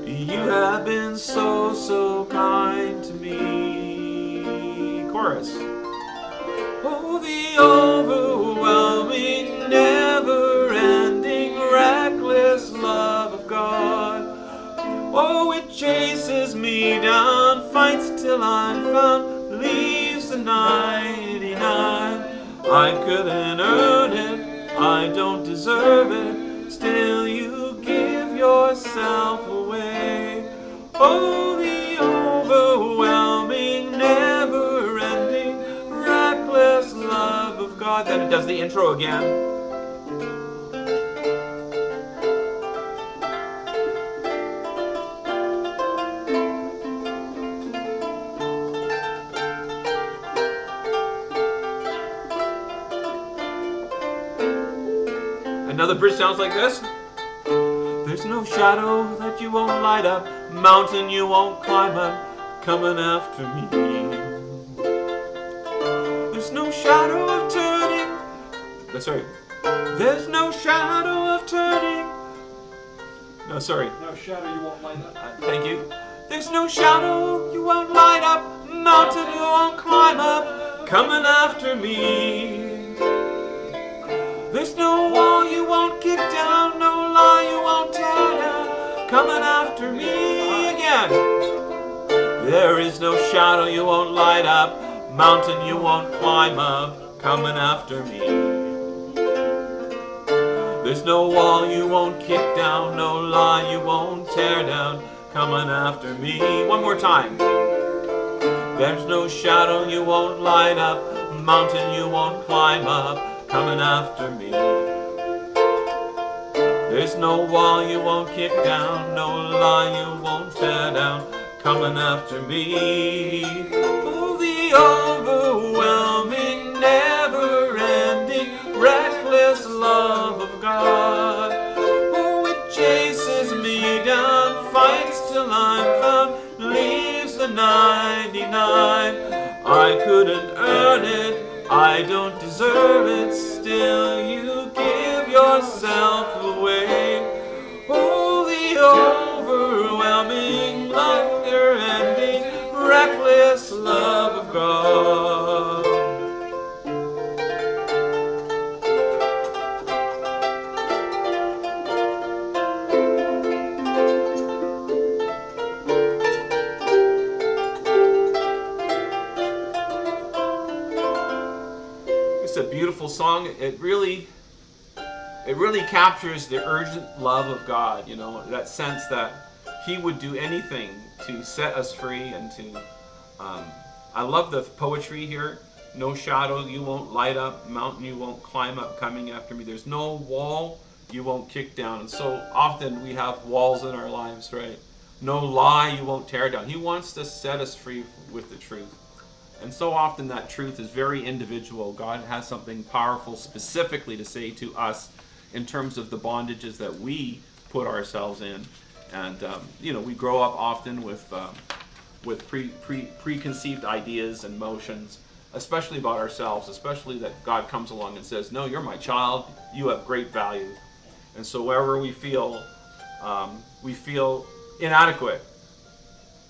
You have been so, so kind to me. Chorus. Oh, the overwhelming, never-ending, reckless love of God. Oh, it chases me down, fights till I'm found, leaves the 99. I couldn't earn it, I don't deserve it, still you give yourself away. Oh, the overwhelming, never-ending, reckless love of God. Then it does the intro again. Another bridge sounds like this. There's no shadow that you won't light up, mountain you won't climb up, coming after me. There's no shadow of turning. Sorry. There's no shadow of turning. No, sorry. No shadow you won't light up. Thank you. There's no shadow you won't light up, mountain you won't climb up, coming after me. There's no wall you won't kick down, no lie you won't tear down, coming after me again. There is no shadow you won't light up, mountain you won't climb up, coming after me. There's no wall you won't kick down, no lie you won't tear down, coming after me. One more time. There's no shadow you won't light up, mountain you won't climb up, coming after me. There's no wall you won't kick down, no lie you won't tear down, coming after me. Oh, the overwhelming, never-ending, reckless love of God. Oh, it chases me down, fights till I'm found, leaves the 99. I couldn't earn it, I don't deserve it, still you give yourself away. Oh, the overwhelming, never-ending, reckless love of God. It's a beautiful song. It really captures the urgent love of God, you know, that sense that he would do anything to set us free and to, I love the poetry here. No shadow you won't light up, mountain you won't climb up, coming after me. There's no wall you won't kick down. And so often we have walls in our lives, right? No lie you won't tear down. He wants to set us free with the truth. And so often that truth is very individual. God has something powerful specifically to say to us in terms of the bondages that we put ourselves in. And, you know, we grow up often with preconceived ideas and notions, especially about ourselves, especially that God comes along and says, no, you're my child, you have great value. And so wherever we feel inadequate.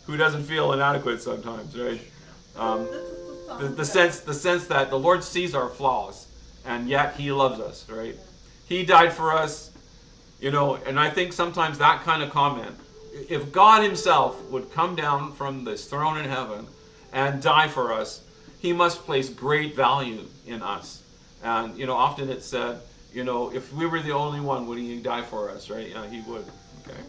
Who doesn't feel inadequate sometimes, right? The sense that the Lord sees our flaws, and yet he loves us, right? He died for us, you know, and I think sometimes that kind of comment, if God himself would come down from this throne in heaven and die for us, he must place great value in us. And, you know, often it's said, you know, if we were the only one, would he die for us, right? Yeah, he would. Okay.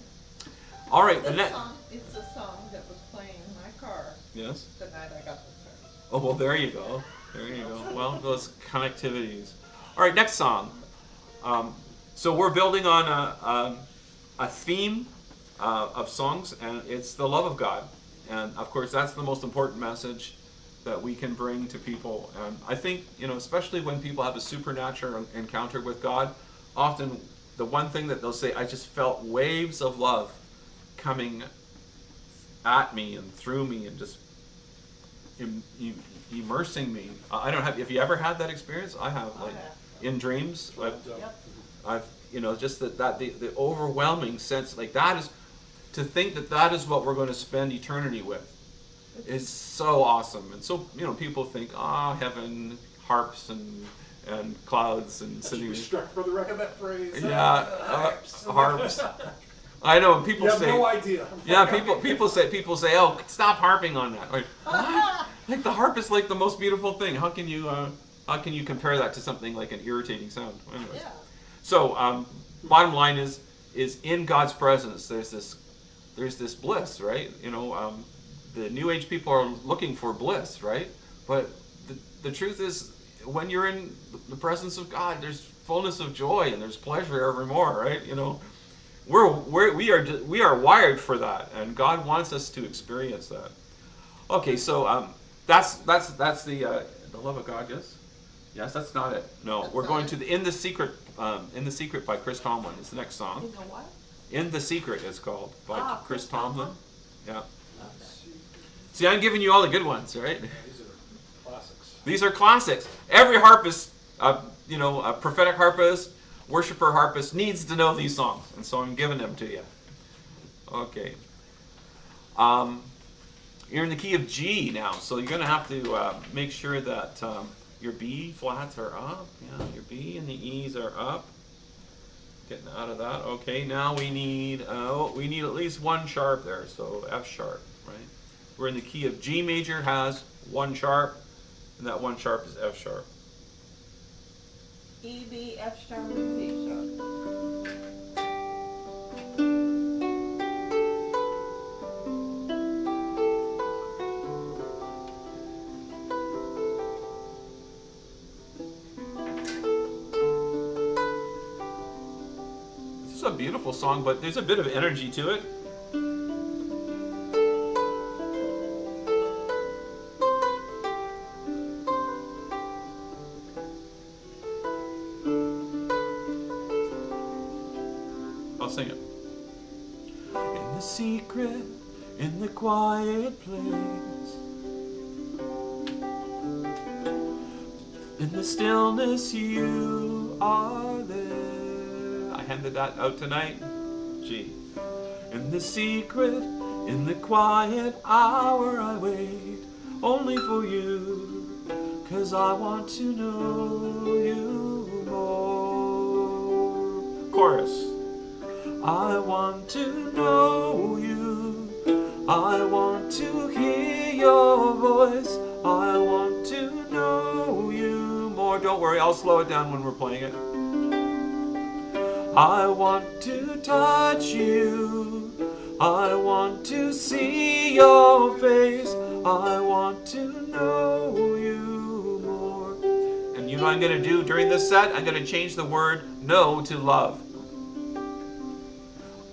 All right. This song is the song that was playing in my car Yes. the night I got the service. Oh, well, there you go. There you go. Well, those connectivities. All right, next song. So we're building on a theme of songs, and it's the love of God. And, of course, that's the most important message that we can bring to people. And I think, especially when people have a supernatural encounter with God, often the one thing that they'll say, I just felt waves of love coming at me and through me and just immersing me. I don't have. Have you ever had that experience? I have. Like in dreams, I've just the overwhelming sense, like that is, to think that is what we're going to spend eternity with, is so awesome. And so people think, heaven, harps and clouds and sitting. Struck for the record that phrase. Yeah, harps. I know, and people you have say, no idea. Yeah, people say, oh, stop harping on that. Like, what? Like the harp is like the most beautiful thing. How can you compare that to something like an irritating sound? Anyways. Yeah. So, bottom line is in God's presence, there's this bliss, right? The New Age people are looking for bliss, right? But the truth is, when you're in the presence of God, there's fullness of joy and there's pleasure evermore, right? We are wired for that, and God wants us to experience that. Okay, so that's the love of God. Yes, that's not it. No, That's we're going not to the In the Secret by Chris Tomlin is the next song. You know what? In the Secret is called by Chris Chris Tomlin. Tomlin? Yeah. Okay. See, I'm giving you all the good ones, right? Yeah, these are classics. These are classics. Every harpist, a prophetic harpist, worshiper harpist needs to know these songs, and so I'm giving them to you. Okay. You're in the key of G now, so you're going to have to make sure that your B flats are up. Yeah, your B and the E's are up. Getting out of that. Okay, now we need at least one sharp there, so F sharp, right? We're in the key of G major, has one sharp, and that one sharp is F sharp. E, B, F sharp, and C sharp. This is a beautiful song, but there's a bit of energy to it. I'll sing it. In the secret, in the quiet place, in the stillness you are there. I handed that out tonight. G. In the secret, in the quiet hour I wait only for you, 'cause I want to know you more. Chorus. I want to know you. I want to hear your voice. I want to know you more. Don't worry, I'll slow it down when we're playing it. I want to touch you. I want to see your face. I want to know you more. And you know what I'm going to do during this set? I'm going to change the word know to love.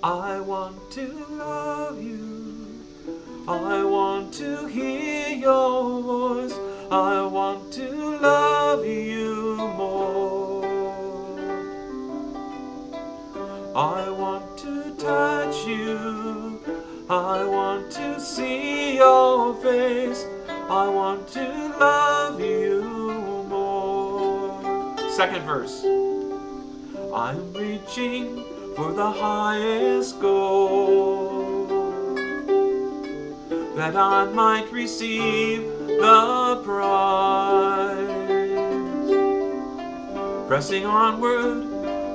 I want to love you. I want to hear your voice. I want to love you more. I want to touch you. I want to see your face. I want to love you more. Second verse. I'm reaching for the highest goal, that I might receive the prize. Pressing onward,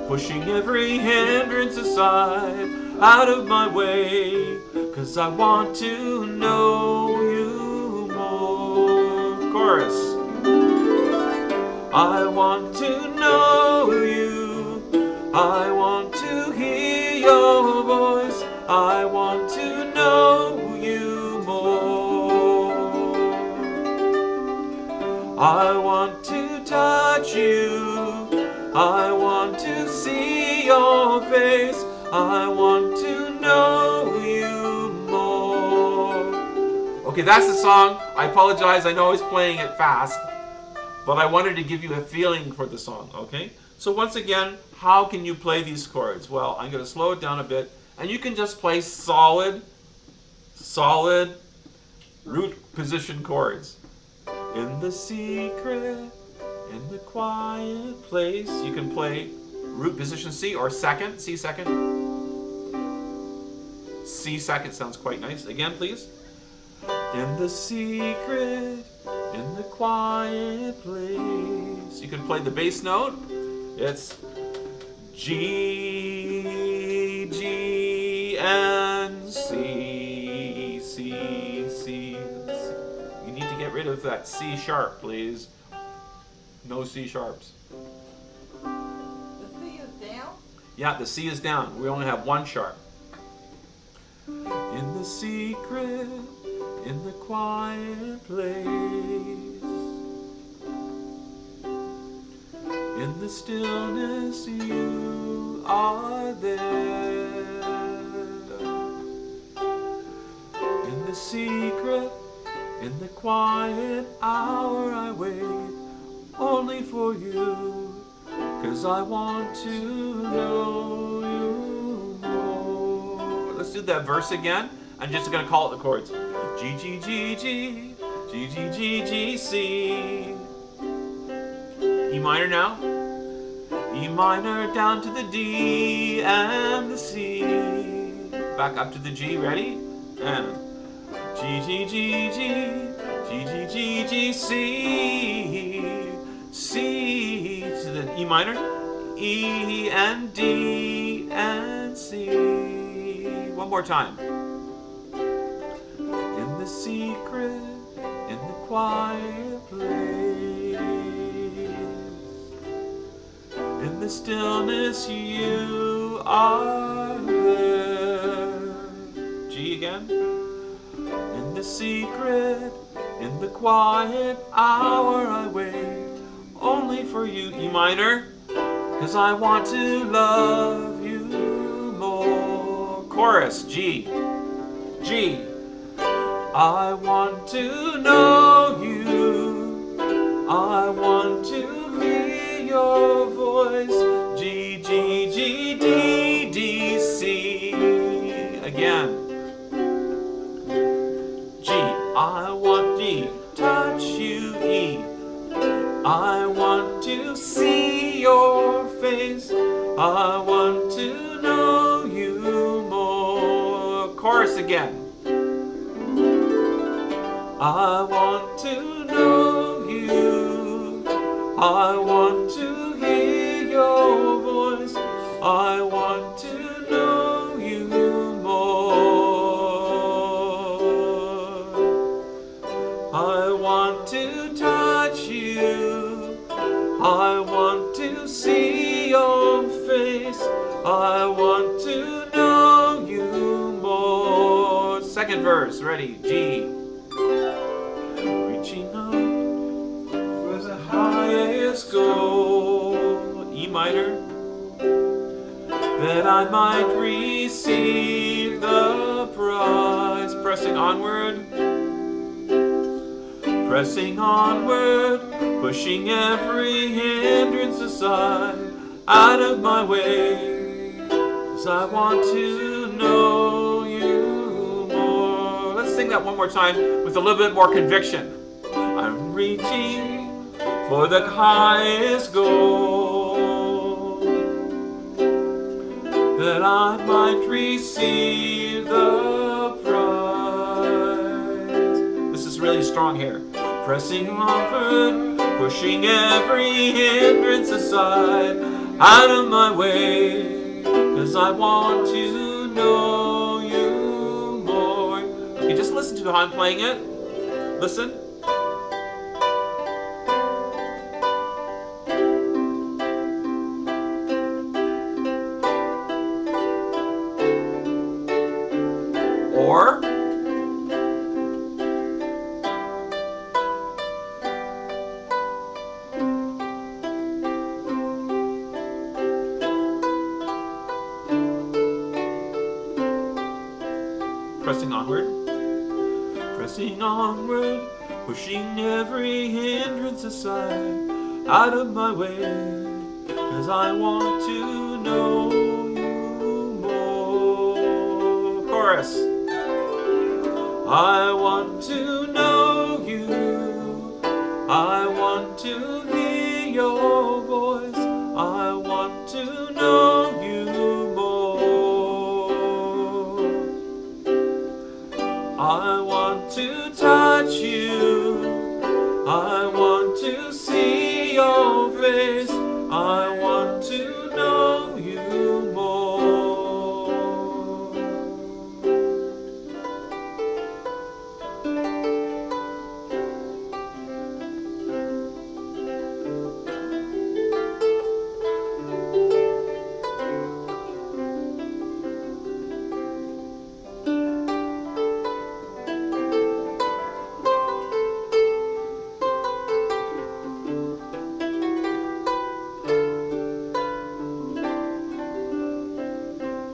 pushing every hindrance aside, out of my way, 'cause I want to know you more. Chorus. I want to know you. I want to hear your voice. I want to know you more. I want to touch you. I want to see your face. I want to know you more. Okay, that's the song. I apologize. I know I was playing it fast, but I wanted to give you a feeling for the song, okay? So once again, how can you play these chords? Well, I'm going to slow it down a bit, and you can just play solid root position chords. In the secret, in the quiet place. You can play root position C or second, C second. C second sounds quite nice. Again, please. In the secret, in the quiet place. You can play the bass note. It's G, G, and C, C, C. You need to get rid of that C sharp, please. No C sharps. The C is down? Yeah, the C is down. We only have one sharp. In the secret, in the quiet place, in the stillness you are there. In the secret, in the quiet hour I wait only for you, 'cause I want to know you more. Let's do that verse again. I'm just gonna call it the chords. G, G, G, G, G, G, G, G, C. E minor now. E minor down to the D and the C. Back up to the G, ready? And G, G, G, G, G, G, G, G, C. C to the E minor. E and D and C. One more time. In the secret, in the quiet place, in the stillness you are there. G again. In the secret, in the quiet hour I wait only for you. E minor, 'cause I want to love you more. Chorus, G, G. I want to know you. I want to hear your voice. G, G, G, D, D, C. Again. G, I want D. Touch you, E. I want to see your face. I want to know you more. Chorus again. I want to know you. I want to hear your voice. I want to know you more. I want to touch you. I want to see your face. I want to know you more. Second verse, ready? G. Reaching up for the highest goal. E minor. That I might receive the prize. Pressing onward. Pressing onward. Pushing every hindrance aside. Out of my way. 'Cause I want to know you more. Let's sing that one more time with a little bit more conviction. I'm reaching for the highest goal, that I might receive the prize. This is really strong here. Pressing onward, pushing every hindrance aside, out of my way, 'cause I want to know you more. Okay, just listen to how I'm playing it. Listen. Or pressing onward. Pressing onward, pushing every hindrance aside, out of my way, 'cause I want to know you more. Chorus. I want to know you. I want to hear your voice. I want to know you more. I want to touch you. I want to see your face. I want to know you more.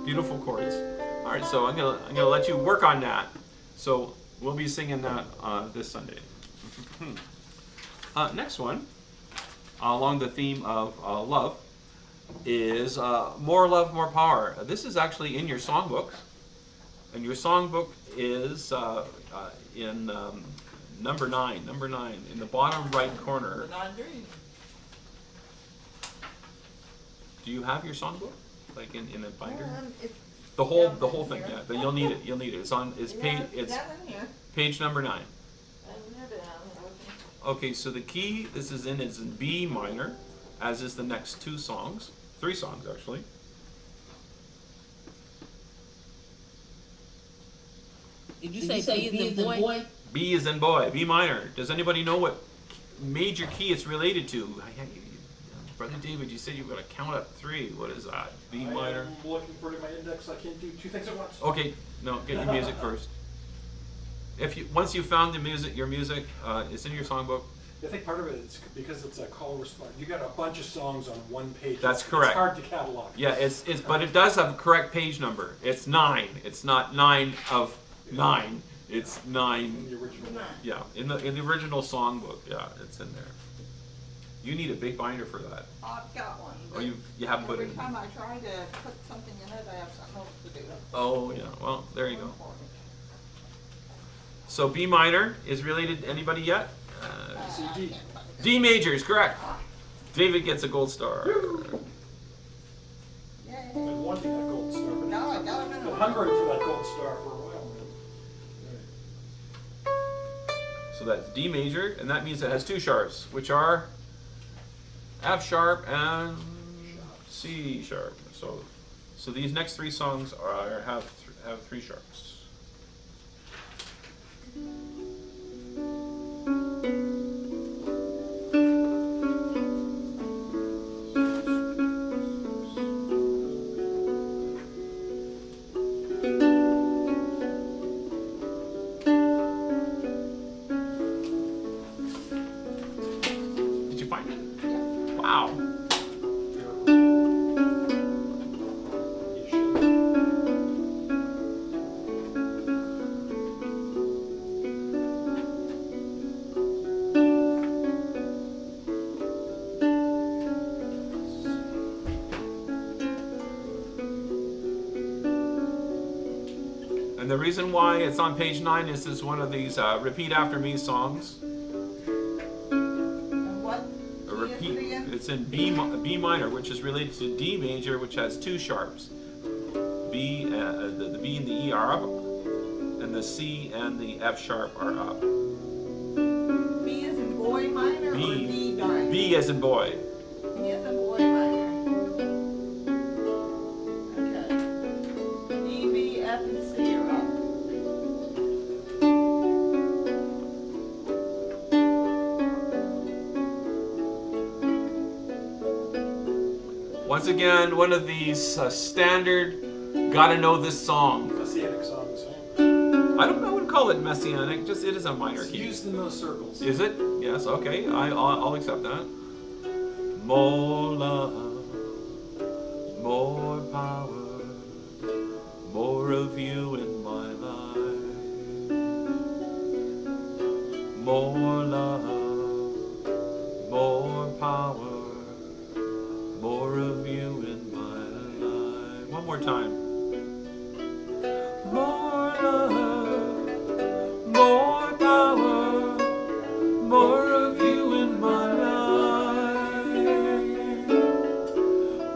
Beautiful chords. All right, so I'm gonna let you work on that. So we'll be singing that this Sunday. Next one, along the theme of love, is More Love, More Power. This is actually in your songbook, and your songbook is in number 9, in the bottom right corner. The non-dream. Do you have your songbook, like in a binder? It's The whole down thing, here. yeah. Then you'll need it. You'll need it. It's on. It's page. It's down in here. page number 9. I have it down. Okay, so the key this is in B minor, as is the next 3 songs actually. Did you say B is in boy? B is in boy. B minor. Does anybody know what major key it's related to? Brother David, you said you were going to count up 3. What is that? B minor. I'm looking for it in my index. I can't do 2 things at once. Okay, no, get your music first. Once you found your music, it's in your songbook. I think part of it is because it's a call response. You got a bunch of songs on one page. That's correct. It's hard to catalog. Yeah, but it does have a correct page number. It's 9. It's not 9 of 9. It's 9. In the original. Yeah, in the original songbook. Yeah, it's in there. You need a big binder for that. I've got one. Oh, you haven't put it Every in. time I try to put something in it, I have something else to do. Oh yeah. Well, there you go. So B minor is related to anybody yet? C, D. D major is correct. David gets a gold star. Yay. Been wanting that gold star, but No, I got been them in hungering for that gold star for a while, man. So that's D major, and that means it has 2 sharps, which are F sharp and C sharp. So these next 3 songs have 3 sharps. Did you find it? Wow. You should. And the reason why it's on page 9 is this is one of these repeat after me songs. And what? A repeat. It's in B minor, which is related to D major, which has 2 sharps. The B and the E are up, and the C and the F sharp are up. B is in boy minor or D minor? B as in boy. B is in boy minor. Okay. E, B, F, and C are up. Once again, one of these standard, gotta know this song. Messianic songs. I wouldn't call it messianic, just it is a minor It's key. used in those circles. Is it? Yes, okay, I'll accept that. More love, more power, more of you in my life. more love, more power, more of you in my life. One more time. More love, more power, more of you in my life.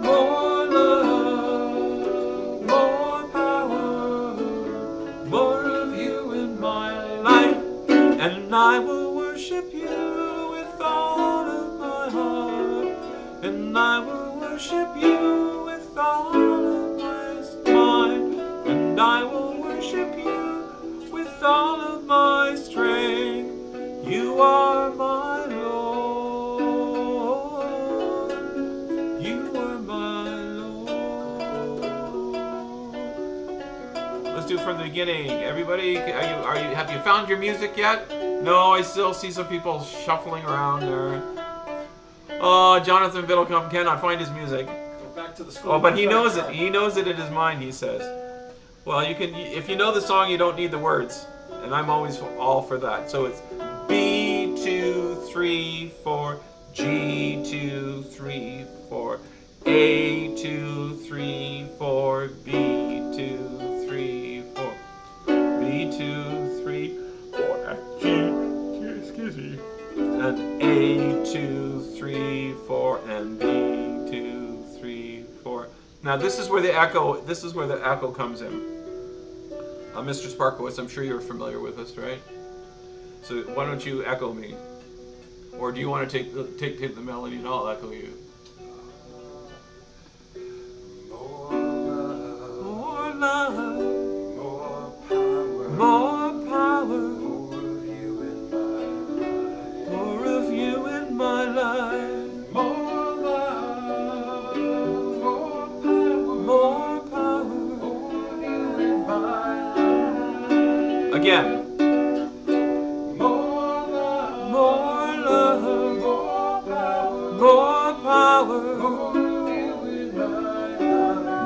More love, more power, more of you in my life. And I will worship you with all of my heart. And I will worship you with all of my mind. And I will worship you with all of my strength. You are my Lord. You are my Lord. Let's do it from the beginning. Everybody, have you found your music yet? No, I still see some people shuffling around there. Oh, Jonathan Biddlecombe cannot find his music. Go back to the school. Oh, but he knows it. He knows it in his mind, he says. Well, you can, if you know the song, you don't need the words. And I'm always all for that. So it's B, 2, 3, 4, G, 2, 3, 4, A, 2, 3, 4, B, 2, 3, 4, B, 2, 3, 4, G, excuse me, and A, 2, 3, 4, and B, 2, 3, 4. Now this is where the echo comes in. Mr. Sparkowitz, I'm sure you're familiar with this, right? So why don't you echo me? Or do you want to take the melody and I'll echo you? More love, more power, more of you in my life, more love, more power, more of you in my life. Again. More love, more power,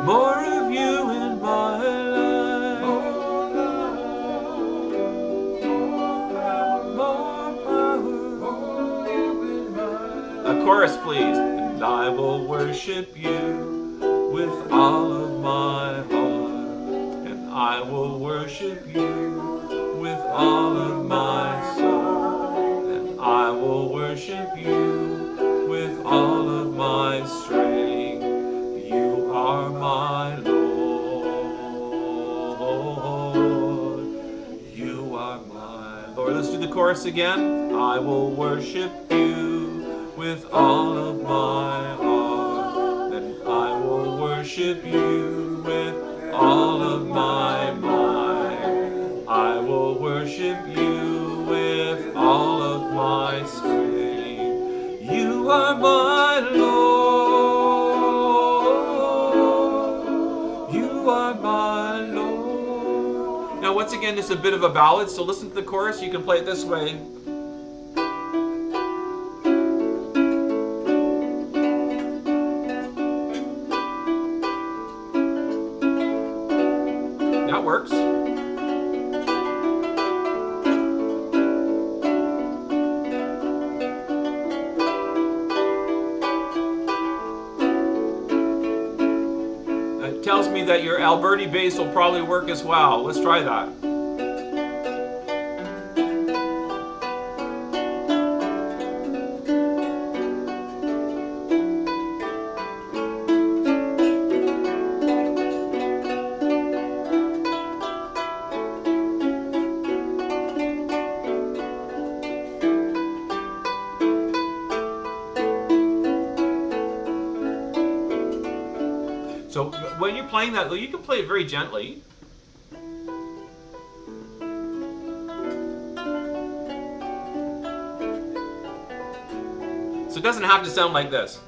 more of you in my life. More power. A chorus, please. And I will worship you with all of my heart. And I will worship you with all of my soul. And I will worship you with all of my strength. You are my Lord. You are my Lord. Let's do the chorus again. I will worship you with all of my heart. And I will worship you with all of my mind. I will worship you with all of my strength. You are my Lord. You are my Lord. Now, once again, it's a bit of a ballad, so listen to the chorus. You can play it this way. That works. It tells me that your Alberti bass will probably work as well. Let's try that. So when you're playing that, you can play it very gently. So it doesn't have to sound like this.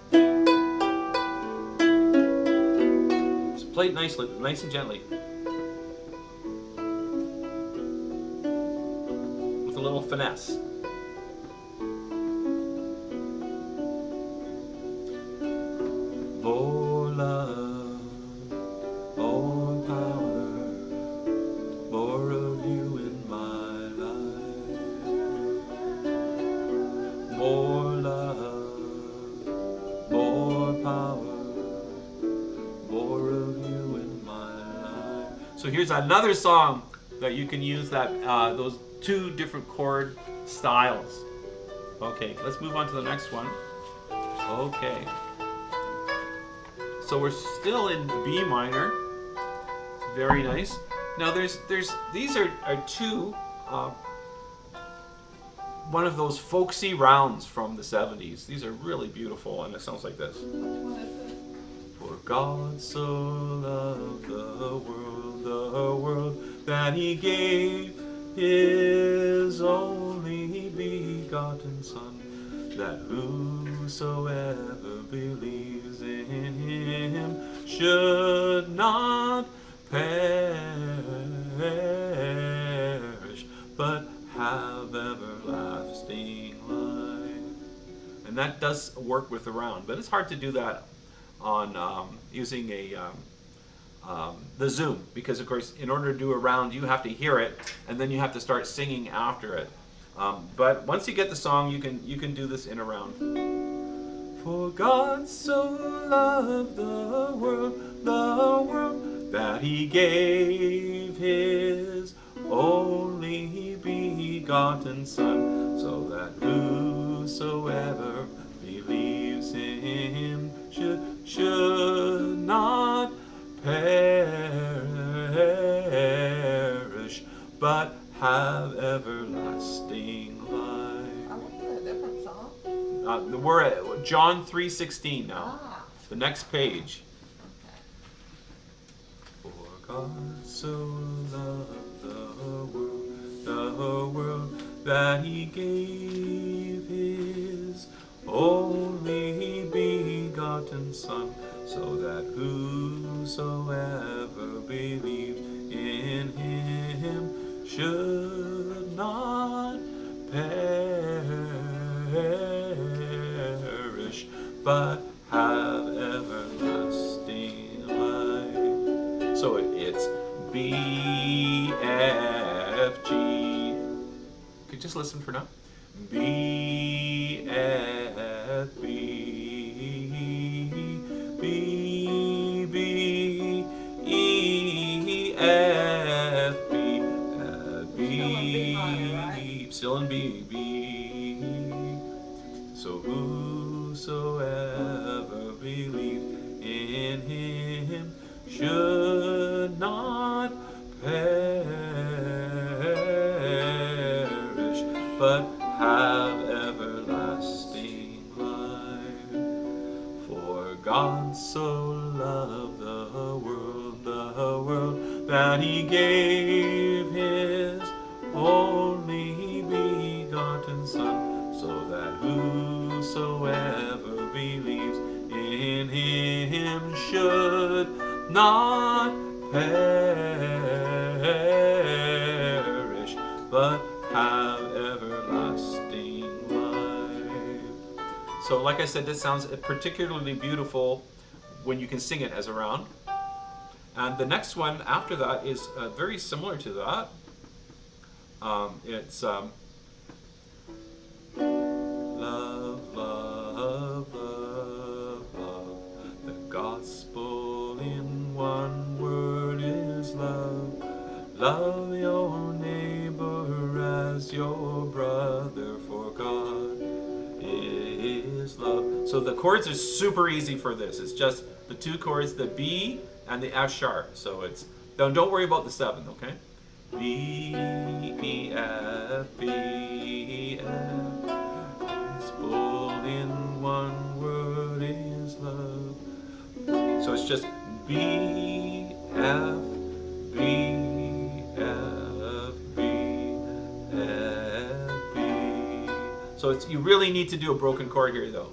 Just play it nicely, nice and gently. With a little finesse. More love, more power, more of you in my life. So here's another song that you can use that those two different chord styles. Okay, let's move on to the next one. Okay. So we're still in B minor. Very nice. Now these are two one of those folksy rounds from the 70s. These are really beautiful, and it sounds like this. For God so loved the world, that he gave his only begotten Son, that whosoever believes in him should not perish, but have everlasting life. And that does work with the round, but it's hard to do that on using the Zoom, because of course in order to do a round you have to hear it and then you have to start singing after it. But once you get the song, you can do this in a round. For God so loved the world, that he gave his only begotten Son, so that whosoever believes in him should not perish, but have everlasting life. Are we in a different song? We're at John 3:16 now. Ah. The next page. For God so loved the world, that he gave his only begotten Son, so that whosoever believes in him should not perish, but have everlasting life. So it's B, F, G. Could just listen for now. B, F, B, B, B, E, F, B, B, still in B, B. So whosoever believes in him should not perish, but have everlasting life. For God so loved the world, that he gave his only begotten Son, so that whosoever believes in him should not perish, but have everlasting life. So like I said, this sounds particularly beautiful when you can sing it as a round. And the next one after that is very similar to that. It's love, love, love, love. The gospel in one word is love. Love your neighbor as your brother, for God is love. So the chords are super easy for this. It's just the two chords, the B and the F sharp. So it's, don't worry about the 7, okay? B, E, F, B, F. Gospel in one word is love. So it's just B, F, B, F, B, F, B. So it's, you really need to do a broken chord here though.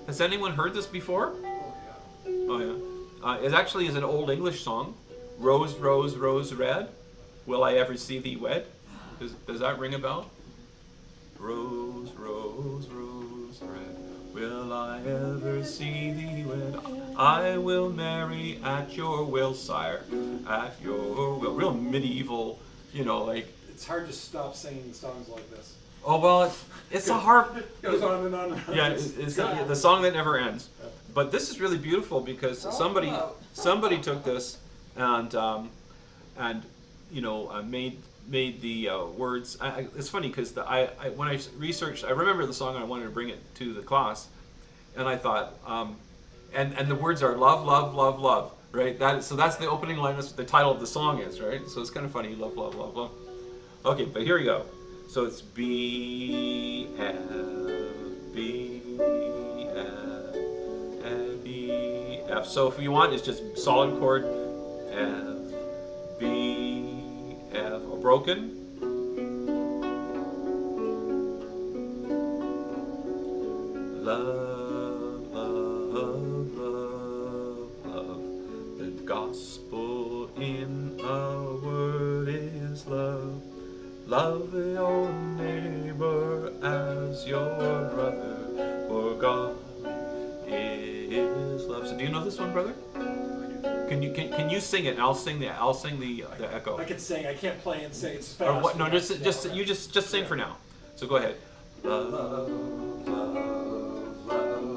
Has anyone heard this before? Oh yeah. It actually is an old English song. Rose, rose, rose red, will I ever see thee wed? Does that ring a bell? Rose, rose, rose red, will I ever see thee wed? I will marry at your will, sire, at your will. Real medieval, you know, like. It's hard to stop singing songs like this. Oh well, it's a harp. Goes on and on and on. Yeah, it's the song that never ends. But this is really beautiful because somebody took this and made the words. It's funny because when I researched, I remember the song and I wanted to bring it to the class, and I thought, and the words are love, love, love, love, right? So that's the opening line. That's what the title of the song is, right? So it's kind of funny, love, love, love, love. Okay, but here we go. So it's B F B F B F. So if you want, it's just solid chord F B F, or broken. Love, love, love, love. The gospel in our word is love. Love your neighbor as your brother, for God is love. So do you know this one, brother? Can you sing it? And I'll sing the echo. I can sing. I can't play and sing. It's Or fast. what? No, just sing for now. So go ahead. Love, love, love, love.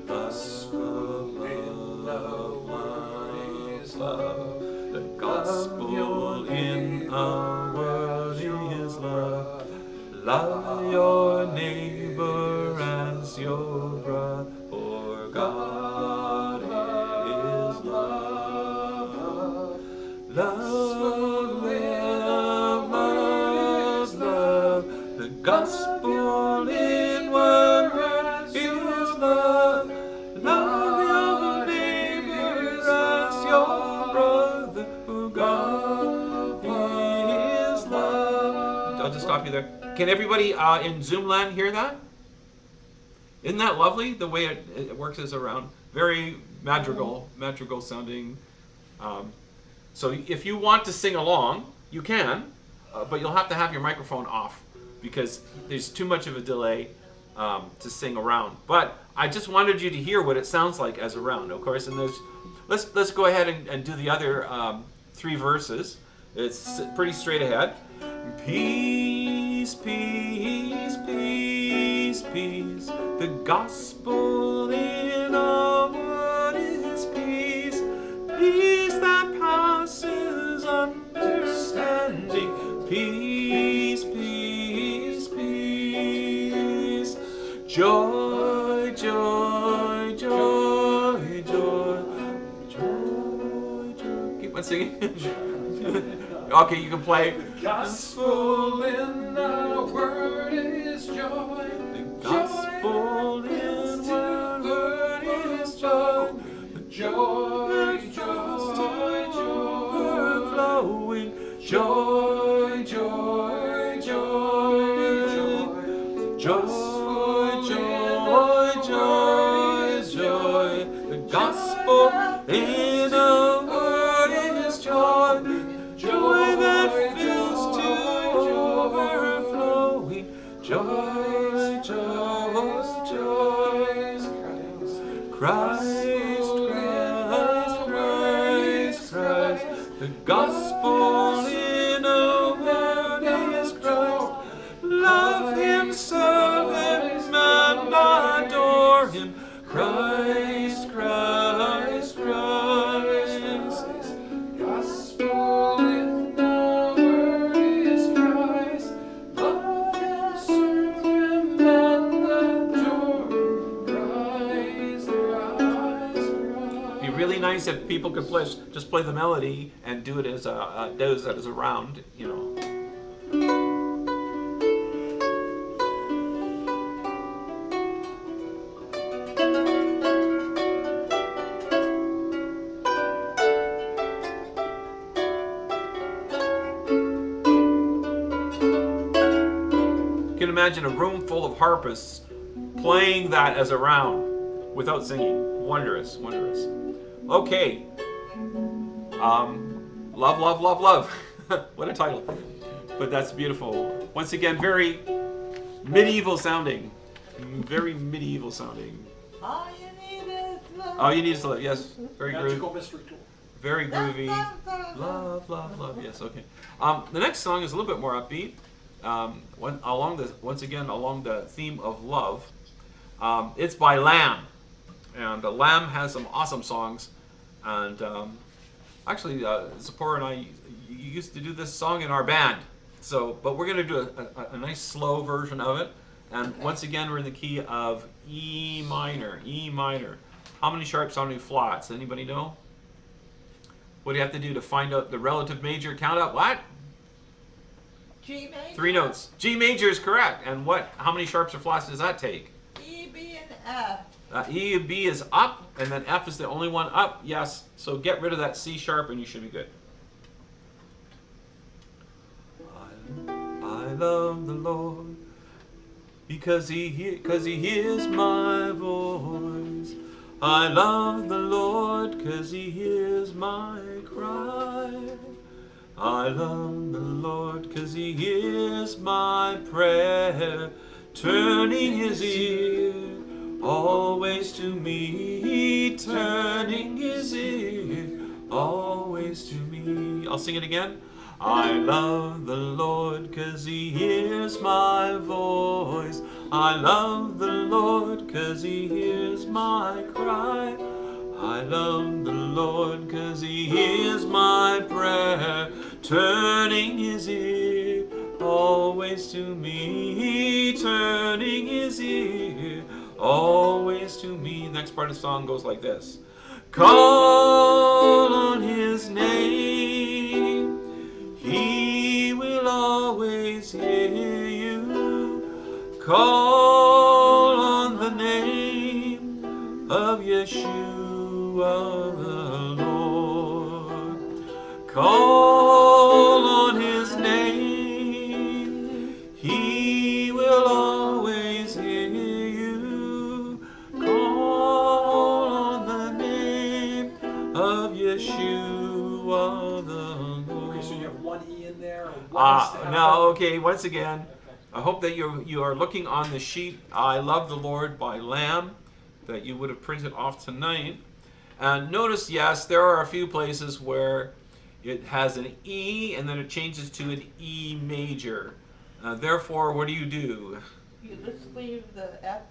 Gospel in the word is love. The gospel in our word is love. Love your neighbor as your brother, for God is love. Love, love, love, love. The gospel in word is love. Love your neighbor as your brother, for God is love. I'll just stop you there. Can everybody in Zoom land hear that? Isn't that lovely? The way it works is around. Very madrigal sounding. So if you want to sing along, you can, but you'll have to have your microphone off because there's too much of a delay to sing around. But I just wanted you to hear what it sounds like as around, of course. And let's go ahead and do the other 3 verses. It's pretty straight ahead. Peace, peace, peace, peace. The gospel in our word is peace. Peace that passes understanding. Peace, peace, peace. Joy, joy, joy, joy, joy, joy. Keep on singing. Okay, you can play. Gospel in our word is joy. The gospel in our word is joy. Joy, joy, joy, overflowing. Joy, joy, joy, joy, joy, joy, joy. The gospel in our word is joy. Joy that fills to overflowing. Joy, joy, joy. Christ, Christ, Christ, Christ. The gospel in our word is Christ. Love Him, serve Him, and adore Him. Christ, Christ, Christ. gospel in our word is Christ. Love Him, serve Him, and adore Him. Christ, Christ, Christ. It'd be really nice if people could just play the melody and do it as a round, you know. You can imagine a room full of harpists playing that as a round without singing. Wondrous, wondrous. Okay. Love, love, love, love. What a title. But that's beautiful. Once again, very medieval sounding. Very medieval sounding. All you need is love. All you need is love. Yes. Very Magical groovy. mystery tool. Very groovy. Love, love, love. Yes, okay. The next song is a little bit more upbeat. once again along the theme of love. It's by Lamb, and Lamb has some awesome songs. And actually, Zipporah and I used to do this song in our band. So, but we're going to do a nice slow version of it. And once again, we're in the key of E minor. E minor. How many sharps, how many flats? Anybody know? What do you have to do to find out the relative major? Count up what? G major. 3 notes. G major is correct. And what? How many sharps or flats does that take? E, B, and F. E and B is up, and then F is the only one up. Yes. So get rid of that C sharp, and you should be good. I love the Lord because He hears my voice. I love the Lord because He hears my cry. I love the Lord because He hears my prayer, turning His ear always to me, turning His ear always to me. I'll sing it again. I love the Lord because He hears my voice. I love the Lord because He hears my cry. I love the Lord because He hears my prayer, turning His ear always to me, turning His ear always to me. Next part of the song goes like this. Call on His name, He will always hear you. Call on the name of Yeshua the Lord. Call on His name, He will always hear you. Call on the name of Yeshua the Lord. Okay, so you have one E in there? Or one step? No, okay, once again, I hope that you are looking on the sheet, I Love the Lord by Lamb, that you would have printed off tonight. And notice, yes, there are a few places where it has an E and then it changes to an E major. Therefore, what do? You just leave the F.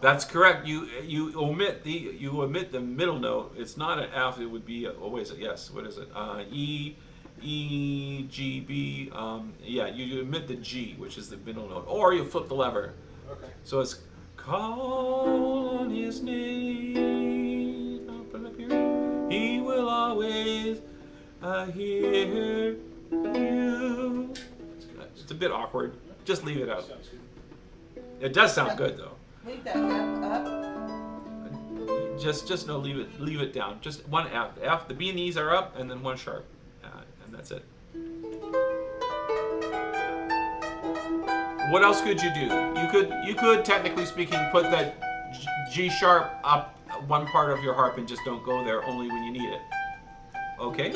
That's correct. You omit the middle note. It's not an F. It would be what is it? Yes. What is it? E, G, B. Yeah. You omit the G, which is the middle note, or you flip the lever. Okay. So it's call on His name. I'll put it up here. He will always hear you. It's a bit awkward. Just leave it out. Sounds good. It does sound good though. Leave that F up. Just no, leave it down. Just one F. F. The B and E's are up, and then one sharp, and that's it. What else could you do? You could technically speaking put that G sharp up one part of your harp and just don't go there only when you need it. Okay.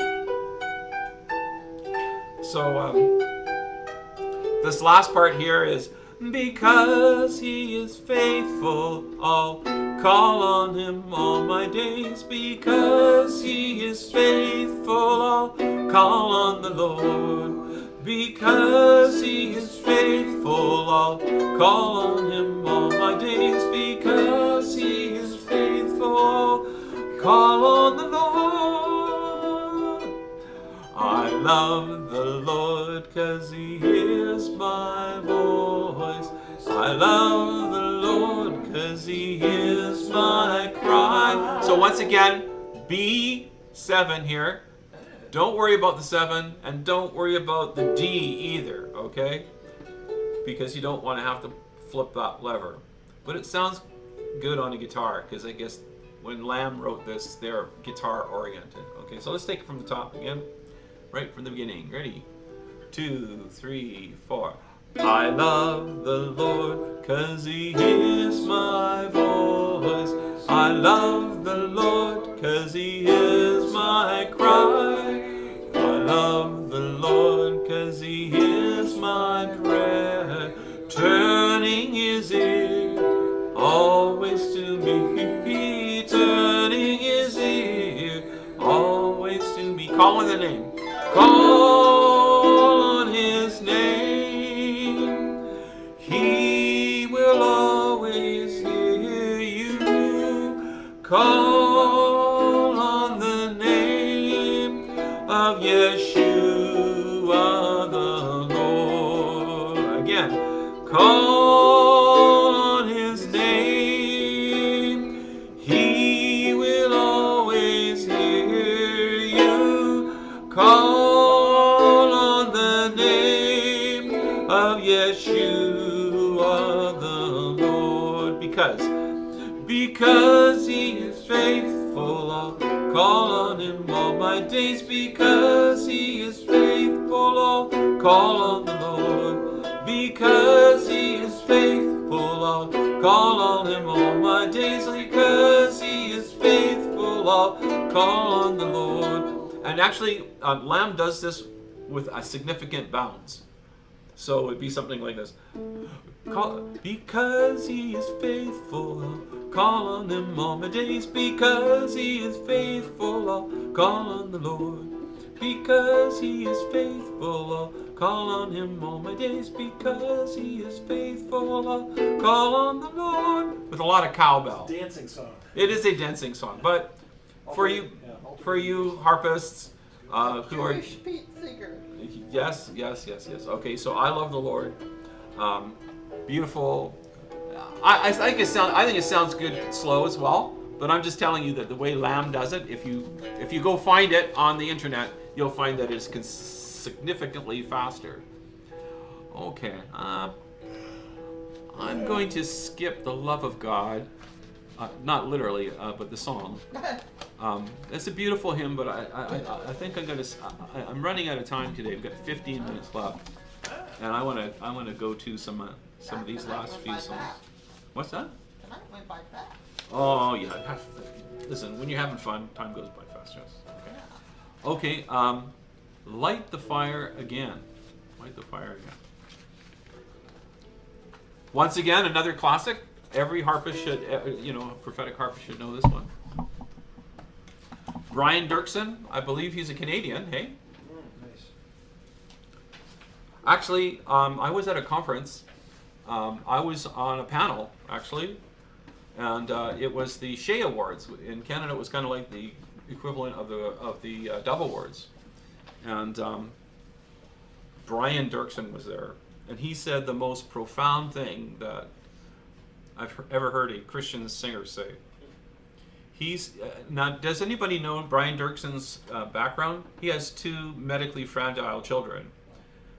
So this last part here is. Because He is faithful, I'll call on Him all my days. Because He is faithful, I'll call on the Lord. Because He is faithful, I'll call on Him all my days. Because He is faithful, I'll call on the Lord. I love the Lord because He hears my voice. I love the Lord because He hears my cry. So once again, B7 here. Don't worry about the 7 and don't worry about the D either, okay? Because you don't want to have to flip that lever. But it sounds good on a guitar because I guess when Lamb wrote this, they're guitar oriented. Okay, so let's take it from the top again. Right from the beginning. Ready? 2, 3, 4. I love the Lord because He hears my voice. I love the Lord because He hears my cry. I love the Lord because He hears my prayer, turning His ear always to me, turning His ear always to me. Call on the name. Call on His name. of Yeshua the Lord. Again, call on his name. He will always hear you. Call on the name of Yeshua the Lord. Because he is faithful, I'll call on him all my days. Because he is faithful, I'll call on the Lord. Because he is faithful, I'll call on him all my days. Because he is faithful, I'll call on the Lord. And actually, Lamb does this with a significant bounds. So it'd be something like this. Because he is faithful, I'll call on him all my days. Because he is faithful, I'll call on the Lord. Because he is faithful, I'll call on him all my days. Because he is faithful, I'll call on the Lord. With a lot of cowbell. Dancing song. It is a dancing song, but for you harpists who are Pete Seeger. yes. Okay, so I love the Lord. Beautiful. I think it sounds good slow as well. But I'm just telling you that the way Lamb does it, if you go find it on the internet, you'll find that it's significantly faster. Okay. I'm going to skip the love of God. Not literally, but the song. It's a beautiful hymn, but I think I'm running out of time today. We've got 15 minutes left, and I want to go to some of these last few songs. What's that? Tonight went by fast. Oh yeah. Listen, when you're having fun, time goes by fast. Yes. Okay. Light the fire again. Light the fire again. Once again, another classic. Every harpist should, prophetic harpist should know this one. Brian Dirksen, I believe he's a Canadian, hey? Nice. Actually, I was at a conference. I was on a panel, actually, and it was the Shea Awards. In Canada, it was kind of like the equivalent of the Dove Awards. And Brian Dirksen was there, and he said the most profound thing that I've ever heard a Christian singer say. He's now. Does anybody know Brian Dirksen's background? He has 2 medically fragile children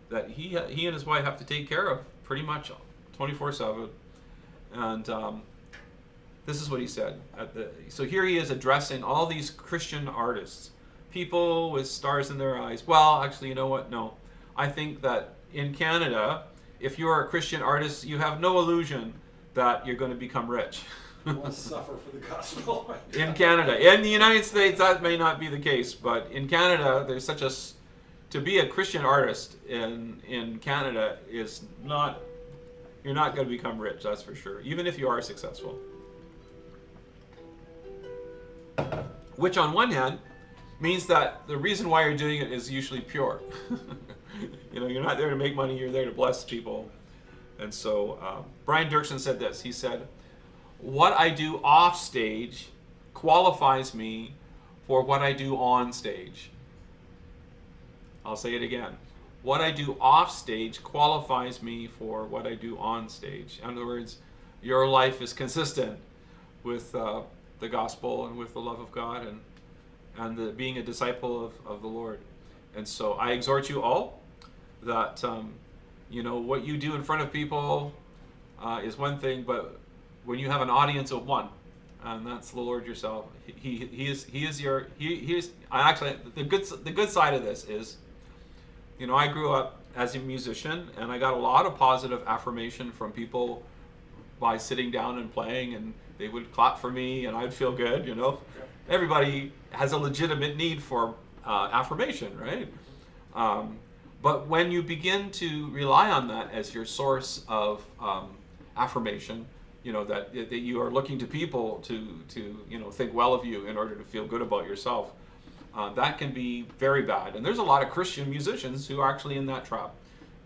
that he and his wife have to take care of pretty much 24/7. And this is what he said. So here he is addressing all these Christian artists, people with stars in their eyes. Well, actually, you know what? No, I think that in Canada, if you are a Christian artist, you have no illusion that you're going to become rich. We'll suffer for the gospel. In Canada. In the United States, that may not be the case, but in Canada, there's such a... To be a Christian artist in Canada is not... You're not going to become rich, that's for sure, even if you are successful. Which, on one hand, means that the reason why you're doing it is usually pure. You're not there to make money, you're there to bless people. And so Brian Dirksen said this. He said, what I do off stage qualifies me for what I do on stage. I'll say it again. What I do off stage qualifies me for what I do on stage. In other words, your life is consistent with the gospel and with the love of God and being a disciple of the Lord. And so I exhort you all that what you do in front of people is one thing, but when you have an audience of one, and that's the Lord yourself, he is actually the good side of this is, I grew up as a musician, and I got a lot of positive affirmation from people by sitting down and playing, and they would clap for me, and I'd feel good. Everybody has a legitimate need for affirmation, right? But when you begin to rely on that as your source of affirmation, that you are looking to people to think well of you in order to feel good about yourself, that can be very bad. And there's a lot of Christian musicians who are actually in that trap.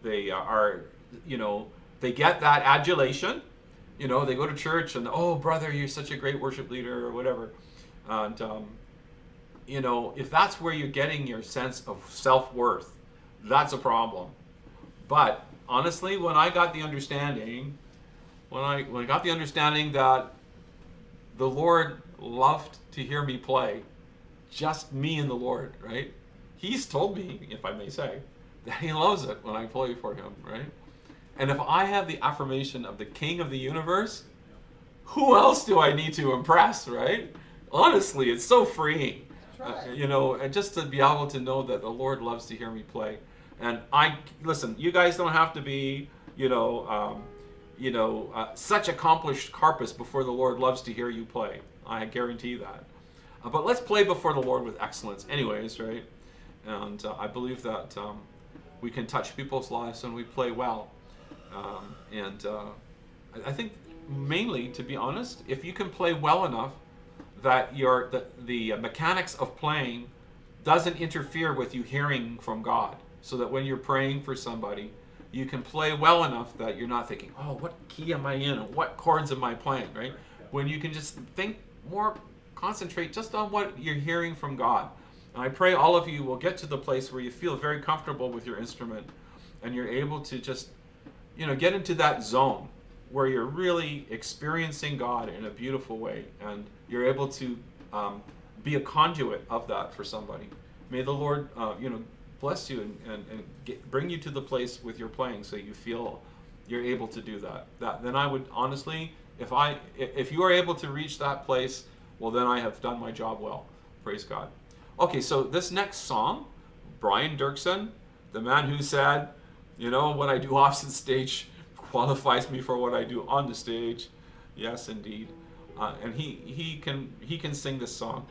They they get that adulation. They go to church and, oh, brother, you're such a great worship leader or whatever. And if that's where you're getting your sense of self-worth, that's a problem. But honestly, when I got the understanding, when I got the understanding that the Lord loved to hear me play, just me and the Lord, right? He's told me, if I may say, that he loves it when I play for him, right? And if I have the affirmation of the King of the universe, who else do I need to impress, right? Honestly, it's so freeing, and just to be able to know that the Lord loves to hear me play. And listen, you guys don't have to be, such accomplished harpists before the Lord loves to hear you play. I guarantee that. But let's play before the Lord with excellence anyways, right? And I believe that we can touch people's lives when we play well. I think mainly, to be honest, if you can play well enough that the mechanics of playing doesn't interfere with you hearing from God, so that when you're praying for somebody, you can play well enough that you're not thinking, oh, what key am I in, or what chords am I playing, right? When you can just concentrate just on what you're hearing from God. And I pray all of you will get to the place where you feel very comfortable with your instrument, and you're able to just, get into that zone where you're really experiencing God in a beautiful way, and you're able to be a conduit of that for somebody. May the Lord, bless you and bring you to the place with your playing, so you feel you're able to do that. Then I would honestly, if you are able to reach that place, well, then I have done my job well. Praise God. Okay, so this next song, Brian Dirksen, the man who said, what I do off the stage qualifies me for what I do on the stage. Yes, indeed. And he can sing this song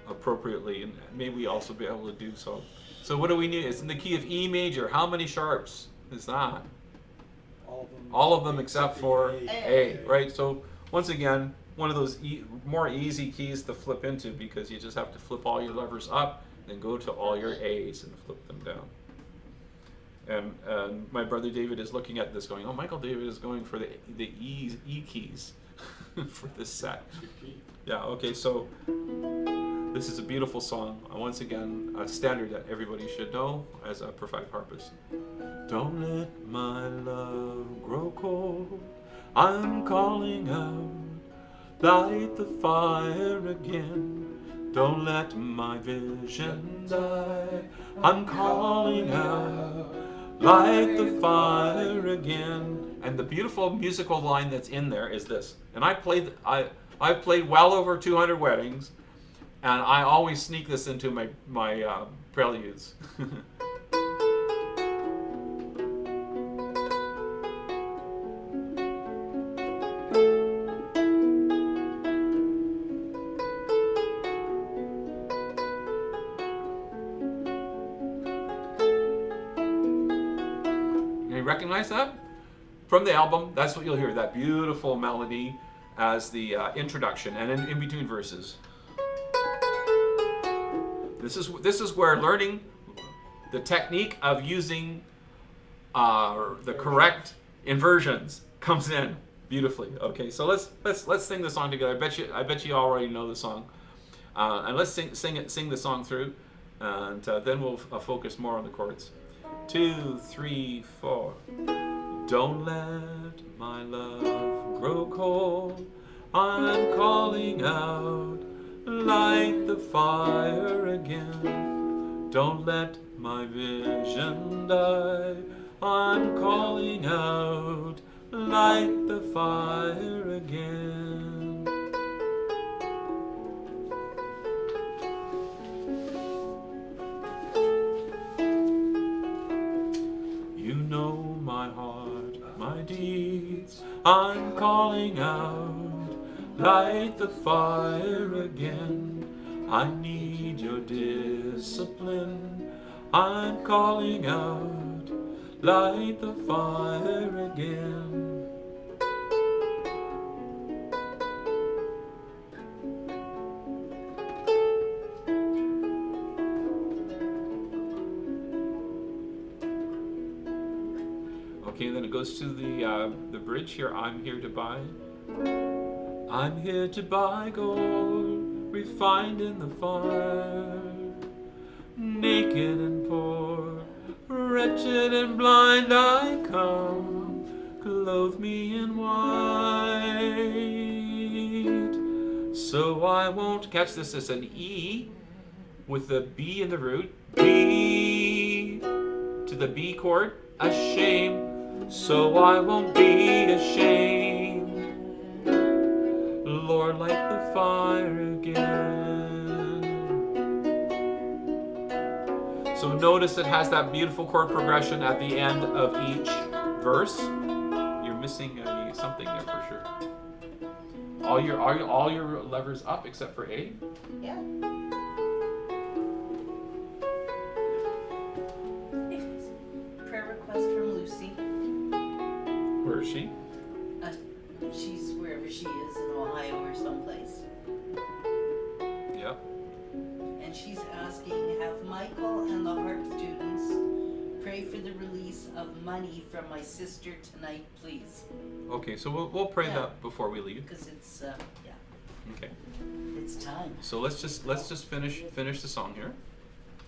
appropriately, and may we also be able to do so. So what do we need? It's in the key of E major. How many sharps is that? All of them except for A, right? So once again, one of those more easy keys to flip into, because you just have to flip all your levers up, then go to all your A's and flip them down. And my brother David is looking at this going, oh, Michael David is going for the E keys for this set. Yeah, okay, so this is a beautiful song. Once again, a standard that everybody should know as a prophetic harpist. Don't let my love grow cold, I'm calling out, light the fire again. Don't let my vision die, I'm calling out, light the fire again. And the beautiful musical line that's in there is this. And I've played well over 200 weddings, and I always sneak this into my preludes. You recognize that? From the album, that's what you'll hear, that beautiful melody as the introduction, and in between verses. This is where learning the technique of using the correct inversions comes in beautifully. Okay, so let's sing the song together. I bet you already know the song, and let's sing the song through, and then we'll focus more on the chords. 2, 3, 4. Don't let my love grow cold, I'm calling out, light the fire again. Don't let my vision die, I'm calling out, light the fire again. You know my heart, my deeds, I'm calling out, light the fire again. I need your discipline, I'm calling out, light the fire again. Okay, then it goes to the bridge here. I'm here to buy. I'm here to buy gold, refined in the fire. naked and poor, wretched and blind I come, clothe me in white. So I won't, catch this as an E with the B in the root, B to the B chord, ashamed, so I won't be ashamed. Lord, light the fire again. So notice it has that beautiful chord progression at the end of each verse. You're missing something there for sure. All your levers up except for A. Yeah. Prayer request from Lucy. Where is she? She's wherever she is in Ohio or someplace. Yep. And she's asking, have Michael and the Harp students pray for the release of money from my sister tonight, please. Okay, so we'll pray Yeah. that before we leave. Because it's, Okay. it's time. So let's just finish the song here.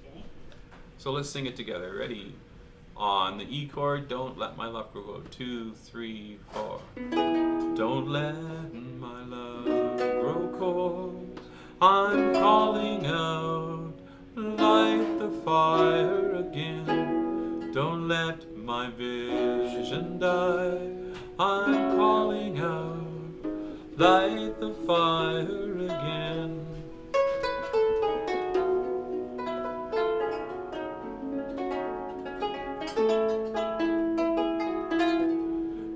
Okay. So let's sing it together. Ready? On the E chord, don't let my love grow. 2, 3, 4. Don't let my love grow cold. I'm calling out, light the fire again. Don't let my vision die. I'm calling out, light the fire again.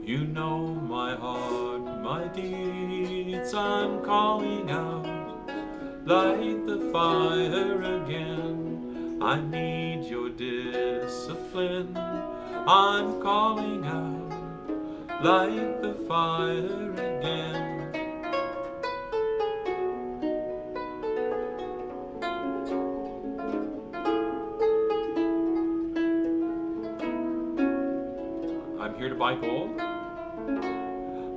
You know my heart, my deeds, I'm calling out, light the fire again. I need your discipline, I'm calling out, light the fire again. I'm here to buy gold.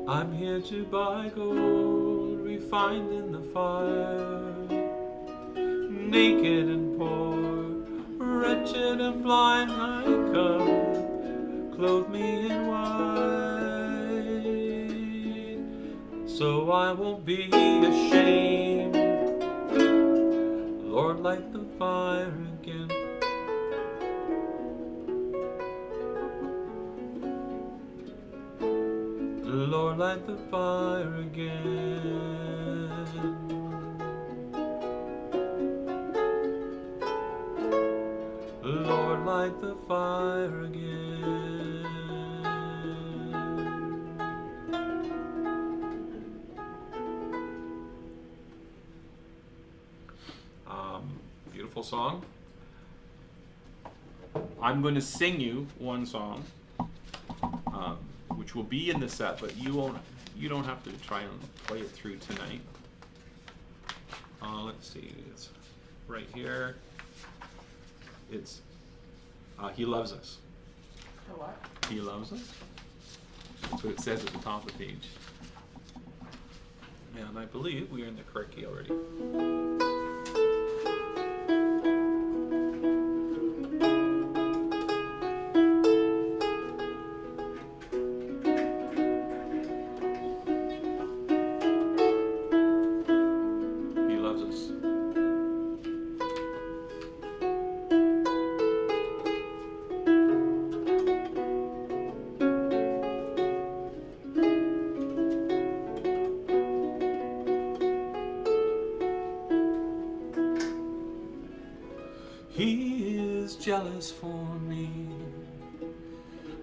I'm here to buy gold refined in the fire. Naked and poor, wretched and blind I come, clothe me in white, so I won't be ashamed. Lord, light the fire again. Lord, light the fire again. Lord, light the fire again. Beautiful song. I'm going to sing you one song. Which will be in the set, but you don't have to try and play it through tonight. Let's see, it's right here. It's He Loves Us. For what? He Loves Us. That's what it says at the top of the page. And I believe we are in the correct key already. He is jealous for me.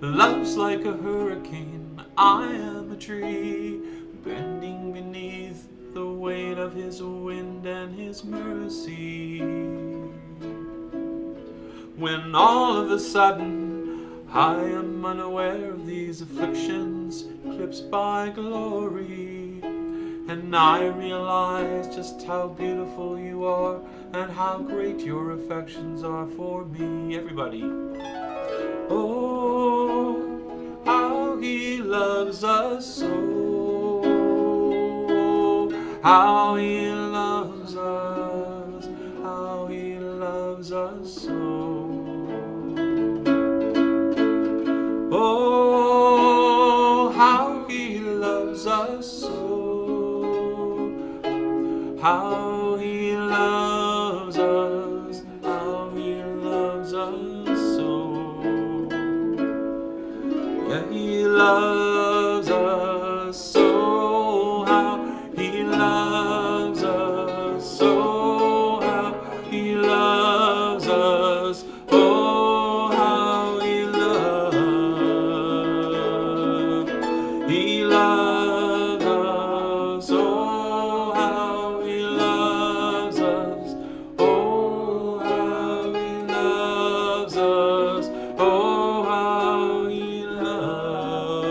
Love's like a hurricane. I am a tree bending beneath the weight of his wind and his mercy. When all of a sudden I am unaware of these afflictions eclipsed by glory, and I realize just how beautiful you are and how great your affections are for me. Everybody. Oh, how he loves us so. How he loves us. How he loves us so. how He loves us, how He loves us so. Yeah, He loves us so, how He loves us so, how He loves us, oh, how He loves us, oh, how He loves us, oh, how He loves us, oh, how He loves.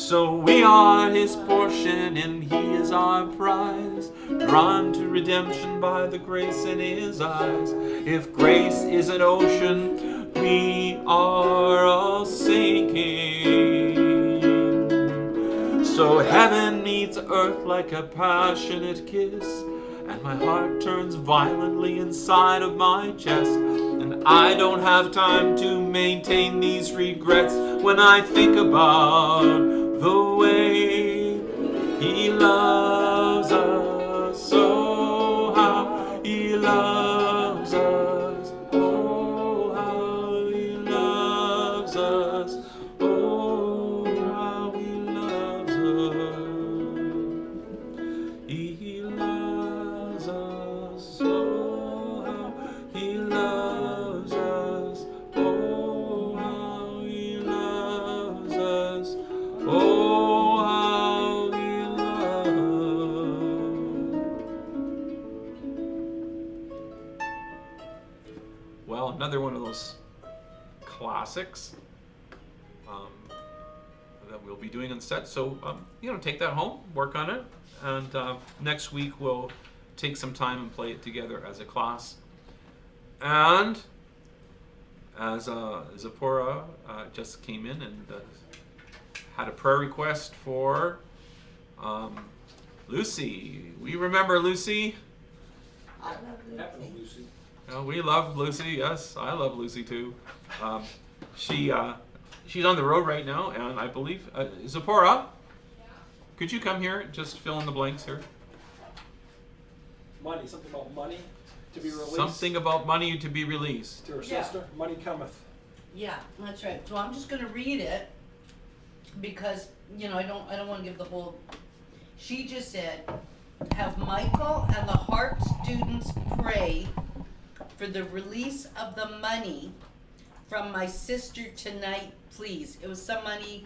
So we are His portion and He is our prize, drawn to redemption by the grace in His eyes. If grace is an ocean, we are all sinking. So heaven meets earth like a passionate kiss, and my heart turns violently inside of my chest. And I don't have time to maintain these regrets when I think about the way He loves us, oh, how He loves us, oh, how He loves us, oh, how He loves us. He loves us, oh, how He loves us, oh, how He loves us, oh, how He loves. Well, another one of those classics that we'll be doing on set. So, take that home, work on it, and next week we'll take some time and play it together as a class. And as Zipporah just came in and had a prayer request for Lucy. We remember Lucy. I love Happy Lucy. Lucy. We love Lucy. Yes, I love Lucy too. She's on the road right now, and I believe Zipporah. Could you come here? Just fill in the blanks here. Money, something about money to be released. Something about money to be released. To her Yeah. sister. Money cometh. Yeah, that's right. So I'm just gonna read it because I don't want to give the whole. She just said, "Have Michael and the Harp students pray for the release of the money from my sister tonight, please." It was some money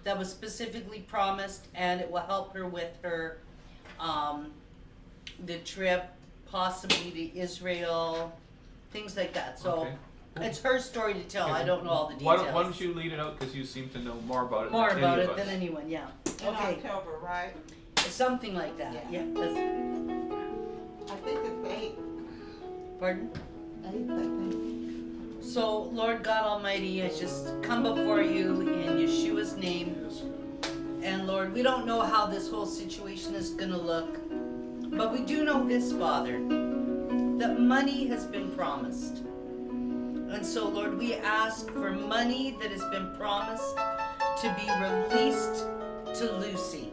that was specifically promised, and it will help her with her the trip, possibly to Israel, things like that. So. Okay. It's her story to tell. I don't know all the Why details. don't you lead it out, because you seem to know more about it More than about any it of than us. anyone, yeah. In Okay, October, right? something like that, yeah. I think it's 8. Pardon? 8, I think. So, Lord God Almighty, I just come before you in Yeshua's name. And Lord, we don't know how this whole situation is going to look. But we do know this, Father, that money has been promised. And so, Lord, we ask for money that has been promised to be released to Lucy.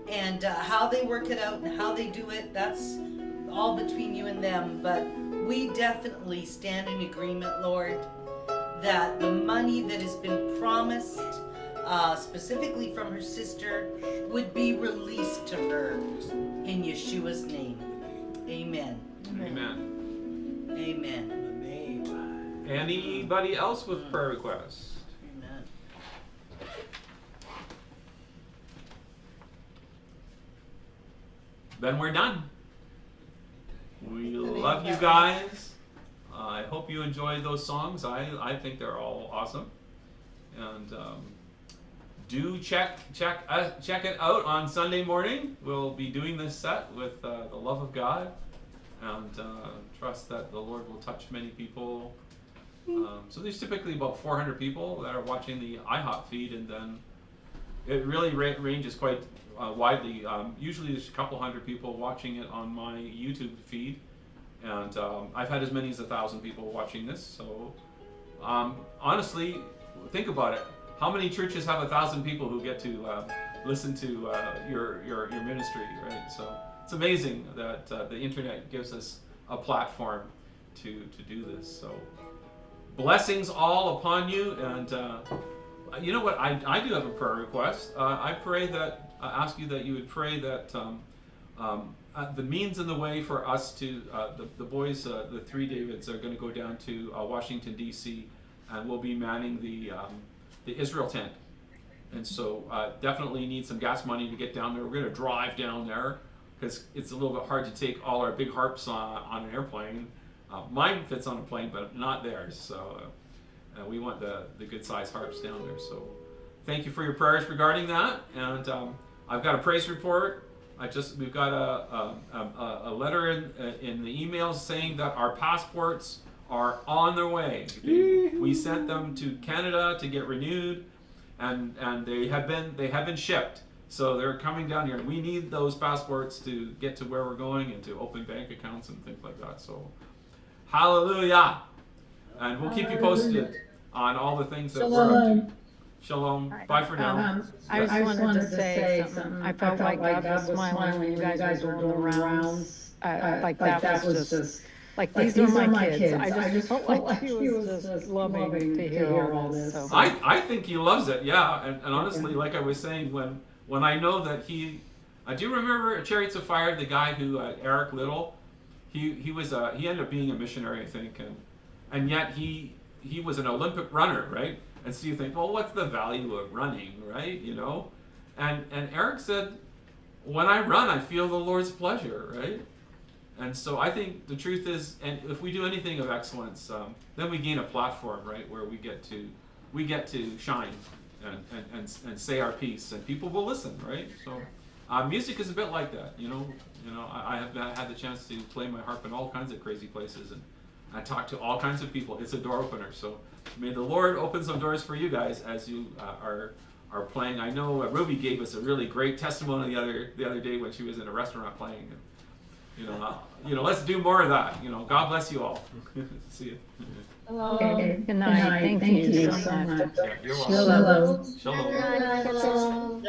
And how they work it out and how they do it, that's all between you and them. But we definitely stand in agreement, Lord, that the money that has been promised, specifically from her sister, would be released to her in Yeshua's name. Amen. Amen. Amen. In the name. Anybody else with prayer requests? Amen. Then we're done. We love you guys. I hope you enjoyed those songs. I think they're all awesome. And do check it out on Sunday morning. We'll be doing this set with the love of God, and trust that the Lord will touch many people. So there's typically about 400 people that are watching the IHOP feed, and then it really ranges quite widely. Usually there's a couple hundred people watching it on my YouTube feed, and I've had as many as 1,000 people watching this. So honestly, think about it. How many churches have 1,000 people who get to listen to your ministry, right? So it's amazing that the internet gives us a platform to do this. So blessings all upon you, and you know what? I do have a prayer request. I ask you that you would pray that the means and the way for us to the boys, the three Davids, are going to go down to Washington D.C. and we'll be manning the Israel tent. And so definitely need some gas money to get down there. We're going to drive down there because it's a little bit hard to take all our big harps on an airplane. Mine fits on a plane, but not theirs. So we want the good size harps down there. So thank you for your prayers regarding that. And I've got a praise report. We've got a letter in the email saying that our passports are on their way. We sent them to Canada to get renewed, and they have been shipped. So they're coming down here, and we need those passports to get to where we're going and to open bank accounts and things like that. So, hallelujah! And we'll keep you posted on all the things that we're up to. Shalom. Bye for now. I just wanted to say something. I felt like God was smiling when you guys were doing the rounds. Like that was just, like these are my kids. I just felt like he was just loving to hear all this. So. I think he loves it, yeah. And honestly, like I was saying, when I know that he, do you remember Chariots of Fire, the guy who, Eric Little? He ended up being a missionary, I think, and yet he was an Olympic runner, right? And so you think, well, what's the value of running, right? You know? And Eric said, when I run, I feel the Lord's pleasure, right? And so I think the truth is, and if we do anything of excellence, then we gain a platform, right, where we get to shine and say our piece, and people will listen, right? So music is a bit like that, you know. I have had the chance to play my harp in all kinds of crazy places, and I talk to all kinds of people. It's a door opener. So may the Lord open some doors for you guys as you are playing. I know Ruby gave us a really great testimony the other day when she was in a restaurant playing. And, let's do more of that. God bless you all. See you. Okay. Good night. Thank you so much. Yeah, you're welcome. Shalom. Shalom. Shalom.